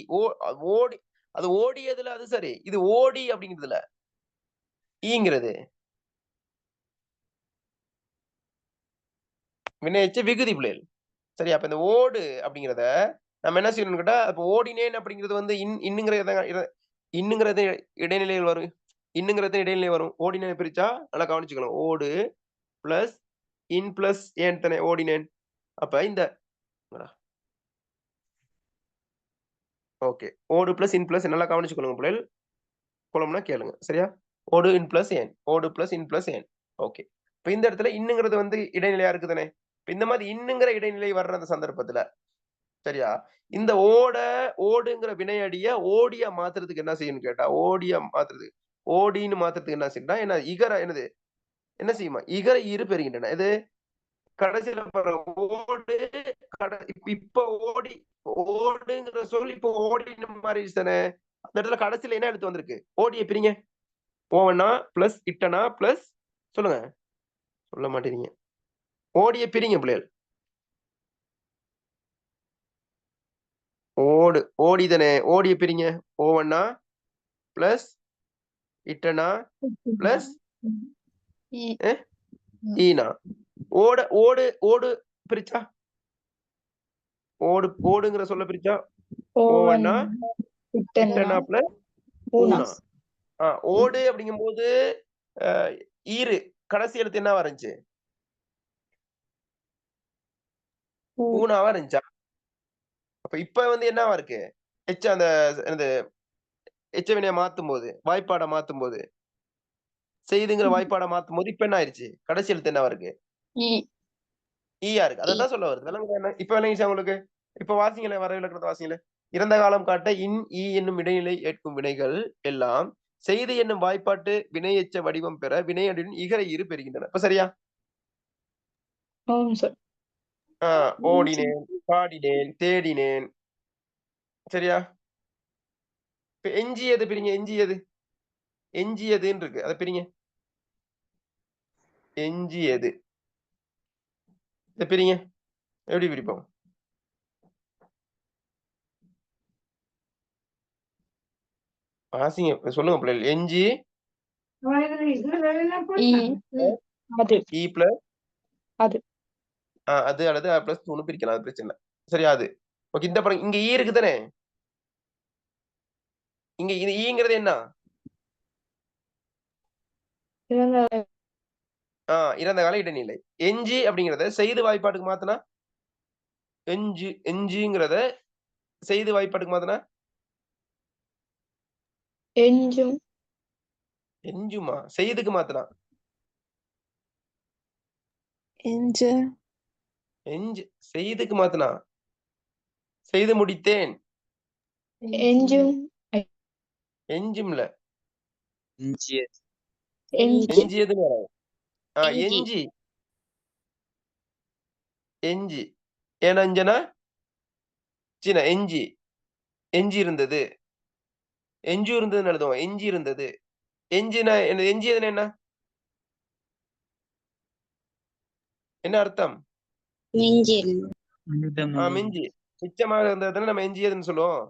ஓடி அது ஓடியதுல அது சரி. இது ஓடி அப்படிங்கிறதுல ஈங்கிறது வினையச்ச விகுதி பிள்ளைகள். சரி, அப்ப இந்த ஓடு அப்படிங்கிறத நம்ம என்ன செய்யணும்னு கேட்டா, அப்ப ஓடினேன் அப்படிங்கிறது வந்து இன்னுங்கிறது இடைநிலையில் வரும். இன்னுங்கிறது இடைநிலை வரும். ஓடினேன் பிரிச்சா நல்லா கவனிச்சுக்கணும். ஓடு பிளஸ் இன் பிளஸ் ஏன் தானே ஓடினேன். அப்ப இந்த ஓகே, ஓடு பிளஸ் இன் பிளஸ் நல்லா கவனிச்சுக்கணும் பிள்ளைகள். குழம்புனா கேளுங்க சரியா? ஓடு இன் பிளஸ் ஏன், ஓடு பிளஸ் இன் பிளஸ் ஏன். ஓகே, இப்ப இந்த இடத்துல இன்னுங்கிறது வந்து இடைநிலையா இருக்குதானே. இந்த மாதிரி இன்னுங்கிற இடைநிலை வர்ற அந்த சந்தர்ப்பத்துல சரியா, இந்த ஓடுங்கிற வினையடிய ஓடியா மாத்துறதுக்கு என்ன செய்யணும்னு கேட்டா, ஓடியா மாத்துறதுக்கு ஓடின்னு மாத்துறதுக்கு என்ன செய்யணும்னா, என்ன இகர என்னது என்ன செய்யுமா இகர இரு பெறுகின்றன. இது கடைசியில ஓடு இப்ப ஓடுங்கிற சொல் இப்ப ஓடின மாதிரி தானே. அந்த இடத்துல கடைசியில என்ன எடுத்து வந்திருக்கு? ஓடிய பிரிங்க. ஓவனா பிளஸ் இட்டனா பிளஸ் சொல்லுங்க, சொல்ல மாட்டேறீங்க. ஓடிய பிரிங்க பிள்ளைகள். ஓடிதானே, ஓடிய பிரிங்க. ஓவனா பிளஸ் இட்டனா பிளஸ் ஈனா. ஓடு பிரிச்சா ஓடுங்கிற சொல்ல பிரிச்சா ஓவனா இட்டனா பிளஸ் ஊனா. ஓடு அப்படிங்கும் போது ஈரு கடைசி எழுத்து என்னவா இருந்துச்சு? ஊனாவா இருந்துச்சா? அப்ப இப்ப வந்து என்னவா இருக்கு? அந்த எச்ச வினைய மாத்தும் போது, வாய்ப்பாட மாத்தும் போது, செய்துங்கிற வாய்ப்பாட மாத்தும் போது இப்ப என்ன ஆயிருச்சு? கடைசி எழுத்து என்னவா இருக்கு? ஈயா இருக்கு. அதத்தான் சொல்ல வருது. விளங்குதா? இப்ப விளங்கிச்சா உங்களுக்கு? இப்ப வாசிங்களேன், வர விளக்கணத்தை வாசிங்களேன். இறந்த காலம் காட்ட இன் ஈ என்னும் இடைநிலை ஏற்கும் வினைகள் எல்லாம் செய்து என்னும் வாய்ப்பாட்டு வினை எச்ச வடிவம் பெற வினையடின் இகர இரு பெறுகின்றன. இப்ப சரியா? ஓடினேன், பாடினேன், தேடினேன். சரியா? இப்ப எஞ்சியது பிரிங்க. எஞ்சியதுன்னு இருக்கு. அத பிரிங்க. எஞ்சியது. இத பிரிங்க. எப்படி பிரிப்போம்? வாசிங்க, சொல்லுங்க பிள்ளைகள். எஞ்சி இ பிளஸ் அது அல்லது பிளஸ் ஒண்ணு பிரிக்கலாம். அது பிரச்சனை இல்ல. சரியா? அது ஓகே. இந்த படம் இங்க ஈ இருக்கு தானே. இங்க இது ஈங்கிறது என்ன? இறந்த கால இடைநிலை. எஞ்சி அப்படிங்கறத செய்து வாய்ப்பாட்டுக்கு மாத்தினா எஞ்சுங்கிறத செய்து வாய்ப்பாட்டுக்கு மாத்தினா எஞ்சுமா. செய்துக்கு மாத்தினா எஞ்சு. செய்துக்கு மாத்தினா செய்து முடித்தேன். எஞ்சும்ல எஞ்சியதுன்னு வராது. எஞ்சி ஏனஞ்சனா சின்ன எஞ்சி இருந்தது. எஞ்சு இருந்ததுன்னு எழுதுவோம். எஞ்சி இருந்தது. எஞ்சினா எஞ்சியதுன்னு என்ன அர்த்தம்? மிஞ்சி மிச்சமாக இருந்ததுன்னு நம்ம எஞ்சியதுன்னு சொல்லுவோம்.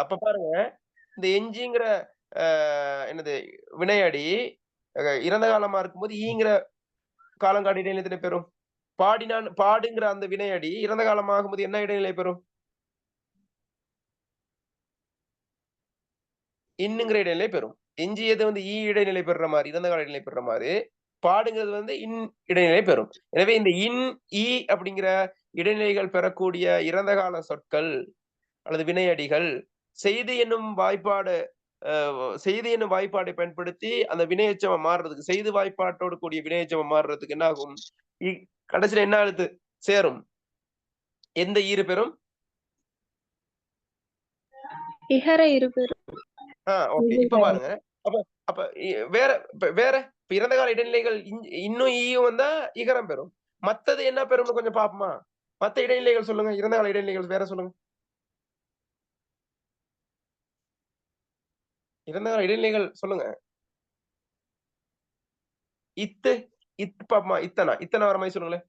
அப்ப பாருங்க, இந்த எஞ்சிங்கிற என்னது வினையடி இறந்த காலமா இருக்கும்போது ஈங்கிற காலங்காடி இடைநிலை பெறும். பாடுங்கிற அந்த வினையடி இறந்த காலம் ஆகும்போது என்ன இடைநிலை பெறும்? இன்னுங்கிற இடைநிலை பெறும். எஞ்சியது வந்து ஈ இடைநிலை பெறுற மாதிரி, இறந்த கால இடைநிலை பெறுற மாதிரி, பாடுங்கிறது வந்து இன் இடைநிலை பெறும். எனவே இந்த இன் ஈ அப்படிங்கிற இடைநிலைகள் பெறக்கூடிய இறந்த கால சொற்கள் அல்லது வினையடிகள் செய்தி என்னும் வாய்ப்பாடை பயன்படுத்தி அந்த வினையெச்சமா மாறுறதுக்கு, செய்து வாய்ப்பாட்டோடு கூடிய வினையெச்சமா மாறுறதுக்கு என்ன ஆகும்? கடைசியில என்ன எழுத்து சேரும்? எந்த ஈறு பெறும்? இகர இருபெரும். ஓகே. இப்ப பாருங்க. அப்ப அப்ப வேற இறந்த கால இடைநிலைகள் இன்னும் ஈயும் வந்தா இகரம் பெறும். மத்தது என்ன பெறும்னு கொஞ்சம் பாப்போமா? மத்த இடைநிலைகள் சொல்லுங்க. இறந்த கால இடைநிலைகள் வேற சொல்லுங்க. இறந்த கால இடைநிலைகள் சொல்லுங்க. இத்து பாப்போமா? இத்தனை வர மாதிரி சொல்லுங்களேன்.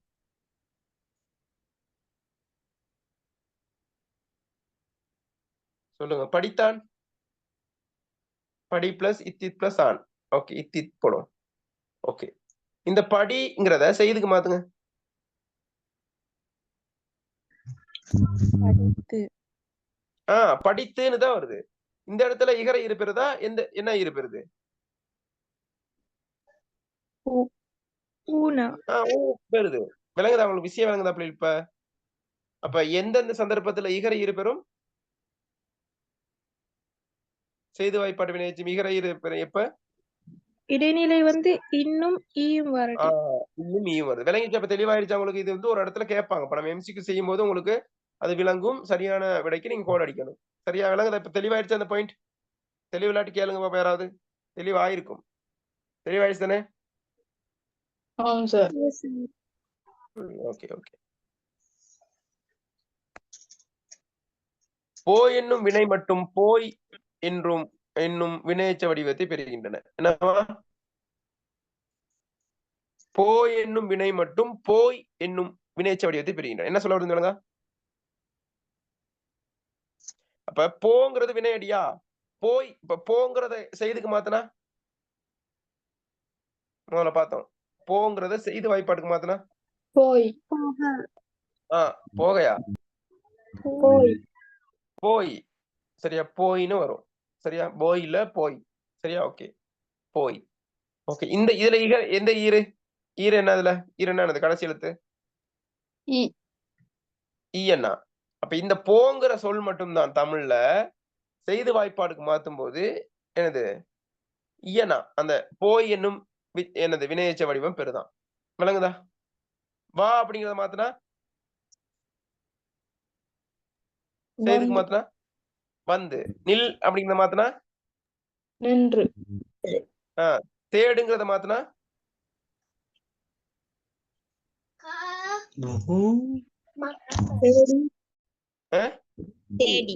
சொல்லுங்க. படித்தான், படி பிளஸ் இத்தித் பிளஸ் ஆன். ஓகே, இத்தித் போடும். ஓகே, இந்த படிங்கிறத செய்துக்கு மாத்துங்க. படித்துன்னு தான் வருது. இந்த இடத்துல இகர ஈறு பெறுதா? என்ன ஈறு பெறுது? பெறுது. விளங்குதா உங்களுக்கு? விஷயம் விளங்குதா அப்படி? இப்ப அப்ப எந்தெந்த சந்தர்ப்பத்துல இகர ஈறு பெறும்? செய்து வாய்ப்பாட்டு வினையெச்சம் இகர ஈறு பெறும் எப்ப? இடைநிலை வந்து இன்னும் ஈயும் வரட்டு. இன்னும் ஈயும் வருது. விளங்கிச்சு? அப்ப தெளிவாயிருச்சா உங்களுக்கு? இது வந்து ஒரு இடத்துல கேட்பாங்க. இப்ப நம்ம எம்சிக்கு செய்யும் போது உங்களுக்கு அது விளங்கும். சரியான விடைக்கு நீங்க கோட் அடிக்கணும். சரியா விளங்குதா? இப்ப தெளிவாயிருச்சா அந்த பாயிண்ட்? தெளிவில்லாட்டி கேளுங்க பாப்பா யாராவது. தெளிவாயிருக்கும். தெளிவாயிருச்சு தானே? Okay okay. போய் என்னும் வினை மட்டும் போய் என்னும் வினையெச்ச வடிவத்தை பெறுகின்றன. என்னவா? போய் என்னும் வினை மட்டும் போய் என்னும் வினையெச்ச வடிவத்தை பெறுகின்றன. என்ன சொல்ல வருது சொல்லுங்க? அப்ப போங்கிறது வினையடியா? போய் இப்ப போங்கிறத செய்துக்கு மாத்தினா முதல்ல பார்த்தோம். போங்கிறத செய்து வாய்ப்பாட்டுக்கு மாத்தினா போய் போகையா? போய் போய். சரியா? போயின்னு வரும். சரியா? போயில போய். சரியா? ஓகே, போய். ஓகே, இந்த இதுல எந்த ஈறு? ஈறு என்ன? அதுல ஈறு என்ன? கடைசி எழுத்து ஈ என்ன? அப்ப இந்த போங்கிற சொல் மட்டும்தான் தமிழ்ல செய்து வாய்ப்பாடுக்கு மாத்தும் போது என்னது? இயனா அந்த போய் என்னும் என்னது வினையெச்ச வடிவம் பெறுதான். விளங்குதா? வா அப்படிங்கறத மாத்தினா செய்துக்கு மாத்தினா வந்து. நில் அப்படிங்கறத மாத்தினா நின்று. தேடுங்கிறத மாத்தினா தேடி.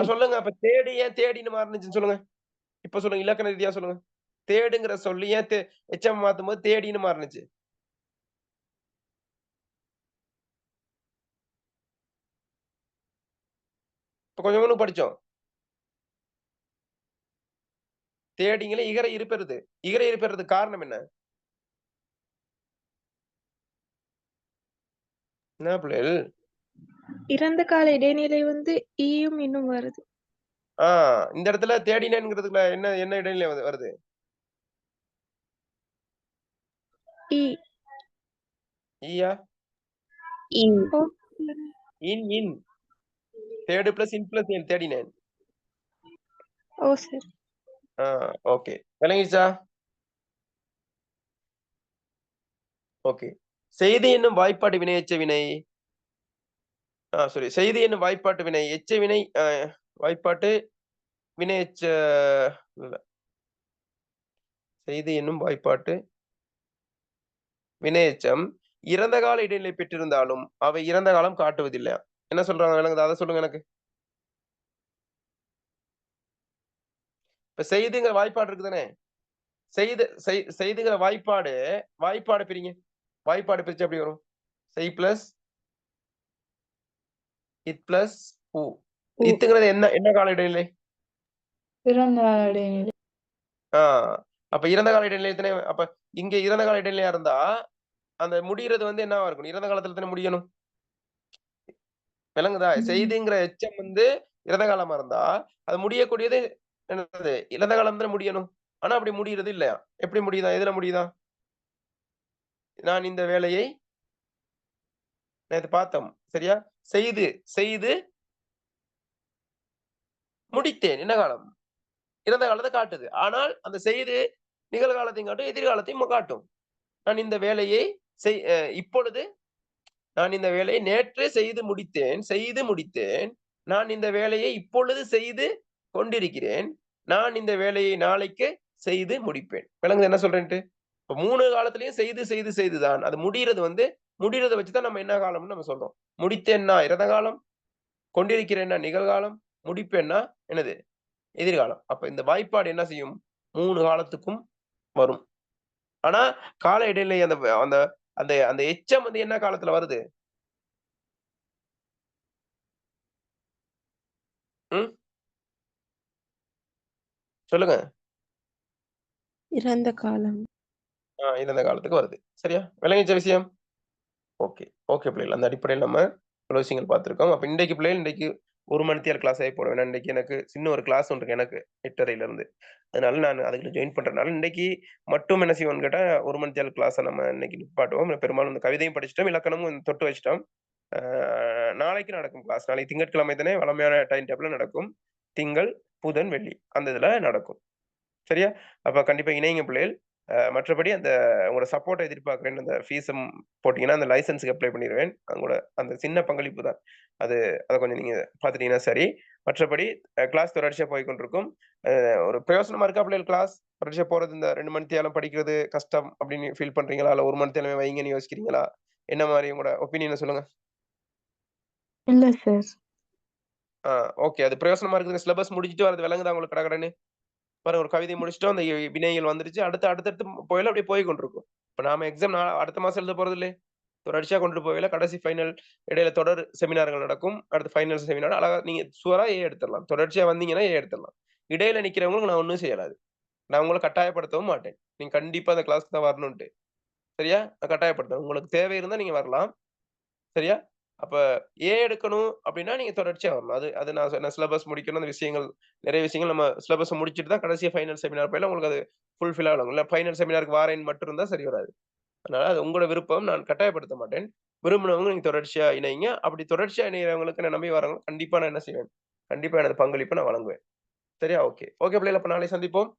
சொல்லுங்க. அப்ப தேடி ஏன் தேடின்னு மாறுனுச்சுன்னு சொல்லுங்க. இப்ப சொல்லுங்க, இலக்கண ரீதியா சொல்லுங்க. தேடுங்கிற சொல்லி ஏன் எச்சம் மாத்தும் போது தேடின்னு மாறுனுச்சு? இப்ப கொஞ்சம் கொஞ்சம் படிச்சோம். தேடிங்களே இகர இருப்பெறுது. இகர இருப்பெறதுக்கு காரணம் என்ன? என்ன பிள்ளைகள்? இறந்த கால இடைநிலை வந்து ஈயும் இன்னும் வருது. இந்த இடத்துல தேடினேங்கிறதுக்குள்ள என்ன என்ன இடைநிலை வருது? ஈயா? இன். தேடு பிளஸ் இன் பிளஸ் தேடினேன். சரி. ஓகே, விளங்கிச்சா? ஓகே. செய்தி என்னும் வாய்ப்பாட்டு வினை எச்ச வினை. செய்தி என்னும் வாய்ப்பாட்டு வினை எச்ச வினை வாய்ப்பாட்டு வினை எச்ச செய்தி என்னும் வாய்ப்பாட்டு வினையெச்சம் இறந்த கால இடைநிலை பெற்றிருந்தாலும் அவை இறந்த காலம் காட்டுவதில்லை. என்ன சொல்றாங்க விளங்குதா? அதை சொல்லுங்க எனக்கு. இப்ப செய்திங்கிற வாய்ப்பாடு இருக்குதானே? செய்திங்கிற வாய்ப்பாடு பிரிங்க. வாய்ப்பாடு பிரிச்சு எப்படி வரும்? செய் பிளஸ் இத் பிளஸ் உ. இத்துங்கிறது என்ன கால இடைநிலை? இறந்த கால இடைநிலை. அப்ப இறந்த கால இடைநிலை தானே. அப்ப இங்க இறந்த கால இடைநிலையா இருந்தா அந்த முடிகிறது வந்து என்னவா இருக்கணும்? இறந்த காலத்துல தானே முடியணும். விளங்குதா? செய்திங்கிற எச்சம் வந்து இறந்த காலமா இருந்தா அது முடியக்கூடியது என்னது? இறந்த காலம் தானே முடியணும். ஆனா அப்படி முடியறது இல்லையா? எப்படி முடியுதா? எதுல முடியுதா? நான் இந்த வேலையை நேத்து பார்த்தோம். சரியா? செய்து முடித்தேன். என்ன காலம்? இறந்த காலத்தை காட்டுது. ஆனால் அந்த செய்து நிகழ்காலத்தையும் காட்டும், எதிர்காலத்தையும் காட்டும். நான் இந்த வேலையை இப்பொழுது நான் இந்த வேலையை நேற்றே செய்து முடித்தேன். நான் இந்த வேலையை இப்பொழுது செய்து கொண்டிருக்கிறேன். நான் இந்த வேலையை நாளைக்கு செய்து முடிப்பேன். விளங்குது என்ன சொல்றேன்ட்டு? இப்ப 3 காலத்திலயும் செய்துதான். அது முடியறத வச்சுதான் நம்ம என்ன காலம்னு நம்ம சொல்றோம். முடித்தேன்னா இறந்த காலம், கொண்டிருக்கிறேன்னா நிகழ்காலம், முடிப்பேன்னா என்னது? எதிர்காலம். அப்ப இந்த வாய்ப்பாடு என்ன செய்யும்? 3 காலத்துக்கும் வரும். ஆனா கால இடைநிலை அந்த அந்த அந்த அந்த எச்சம் என்ன காலத்துல வருது? ம். சொல்லுங்க. இறந்த காலம். இறந்த காலத்துக்கு வருது. சரியா? விளங்கிச்ச விஷயம்? ஓகே. ஓகே பிள்ளைகள். அந்த அடிப்படையில நம்ம இவ்வளவு விஷயங்கள் பார்த்திருக்கோம். அப்ப இன்றைக்கு 1 மணித்தியால கிளாஸே போட வேணாம். இன்றைக்கு எனக்கு சின்ன ஒரு கிளாஸ் ஒன்று இருக்கு எனக்கு 8:30ல இருந்து. அதனால நான் அதுல ஜாயின் பண்றதுனால இன்னைக்கு மட்டும் என்ன செய்வோம்னு கேட்டா 1 மணித்தியால கிளாஸ நம்ம இன்னைக்கு நிப்பாட்டுவோம். பெரும்பாலும் இந்த கவிதையும் படிச்சுட்டோம், இலக்கணமும் தொட்டு வச்சுட்டோம். ஆ நாளைக்கு நடக்கும் கிளாஸ். நாளைக்கு திங்கட்கிழமை தானே வழமையான டைம் டேபிள்ல நடக்கும். திங்கள், புதன், வெள்ளி அந்த இதுல நடக்கும். சரியா? அப்ப கண்டிப்பா இணையுங்க பிள்ளைகள். மற்றபடி அந்த உங்களோட சப்போர்ட்ட எதிர்பார்க்கிறேன். அந்த ஃபீஸும் போட்டீங்கன்னா, அந்த லைசென்ஸ்க்கு அப்ளை பண்ணிருவேன். உங்களோட அந்த சின்ன பங்களிப்பு தான். அத கொஞ்சம் நீங்க பார்த்துட்டீங்கன்னா சரி. மற்றபடி கிளாஸ் தொடர்ச்சியா போய்க் கொண்டிருக்கும். ஒரு பிரயோசனமா இருக்கா பிள்ளைகள் கிளாஸ்? தொடர்ச்சியா போறது இந்த 2 மணித்தியாலம் படிக்கிறது கஷ்டம் அப்படின்னு ஃபீல் பண்றீங்களா? இல்ல 1 மணித்தியாலமே வைங்கன்னு யோசிக்கிறீங்களா? என்ன மாரி உங்களோட ஒப்பீனியன சொல்லுங்க. இல்ல சார். ஓகே. அது பிரயோசனமா இருக்குது. சிலபஸ் முடிஞ்சுட்டு வரது விளங்குதா உங்களுக்கு கடகடன்னு? பாருங்க ஒரு கவிதை முடிச்சுட்டோம். அந்த வினைகள் வந்துருச்சு. அடுத்தடுத்து போகையில அப்படியே போய் கொண்டிருக்கும். இப்ப நாம எக்ஸாம் அடுத்த மாசம் எழுத போறதில்லே. தொடர்ச்சியா கொண்டுட்டு போகையில கடைசி ஃபைனல் இடையில தொடர் செமினார்கள் நடக்கும். அடுத்து ஃபைனல் செமினார் அழகா நீங்க ஷூரா ஏ எடுத்துறலாம். தொடர்ச்சியா வந்தீங்கன்னா ஏ எடுத்துறலாம். இடையில நிக்கிறவங்களுக்கு நான் ஒண்ணும் செய்யலாது. நான் உங்கள கட்டாயப்படுத்தவும் மாட்டேன். நீங்க கண்டிப்பா அந்த கிளாஸ்க்கு தான் வரணுன்ட்டு. சரியா? நான் கட்டாயப்படுத்தல. உங்களுக்கு தேவை இருந்தா நீங்க வரலாம். சரியா? அப்ப ஏ எடுக்கணும் அப்டின்னா, நீங்க தொடர்ச்சியா வரணும். அது அது நான் சொன்ன சிலபஸ் முடிக்கணும். அந்த விஷயங்கள் நெறைய விஷயங்கள் நம்ம சிலபஸ முடிச்சுட்டு தான் கடைசியா ஃபைனல் செமினார் போயில உங்களுக்கு அது ஃபுல்ஃபில் ஆகணும். இல்ல ஃபைனல் செமினாருக்கு வாரேன்னு மட்டும் இருந்தா சரி வராது. அதனால அது உங்களோட விருப்பம். நான் கட்டாயப்படுத்த மாட்டேன். விரும்பினவங்க நீங்க தொடர்ச்சியா இணையுங்க. அப்படி தொடர்ச்சியா இணையறவங்களுக்கு நான் நம்பி வரவங்க கண்டிப்பா நான் என்ன செய்வேன்? கண்டிப்பா எனது பங்களிப்ப நான் வழங்குவேன். சரியா? ஓகே. ஓகே பிள்ளைகள அப்ப நாளை சந்திப்போம்.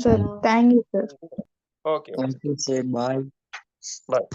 Sir. Thank you sir. Okay. Thank you, sir. Bye. Bye.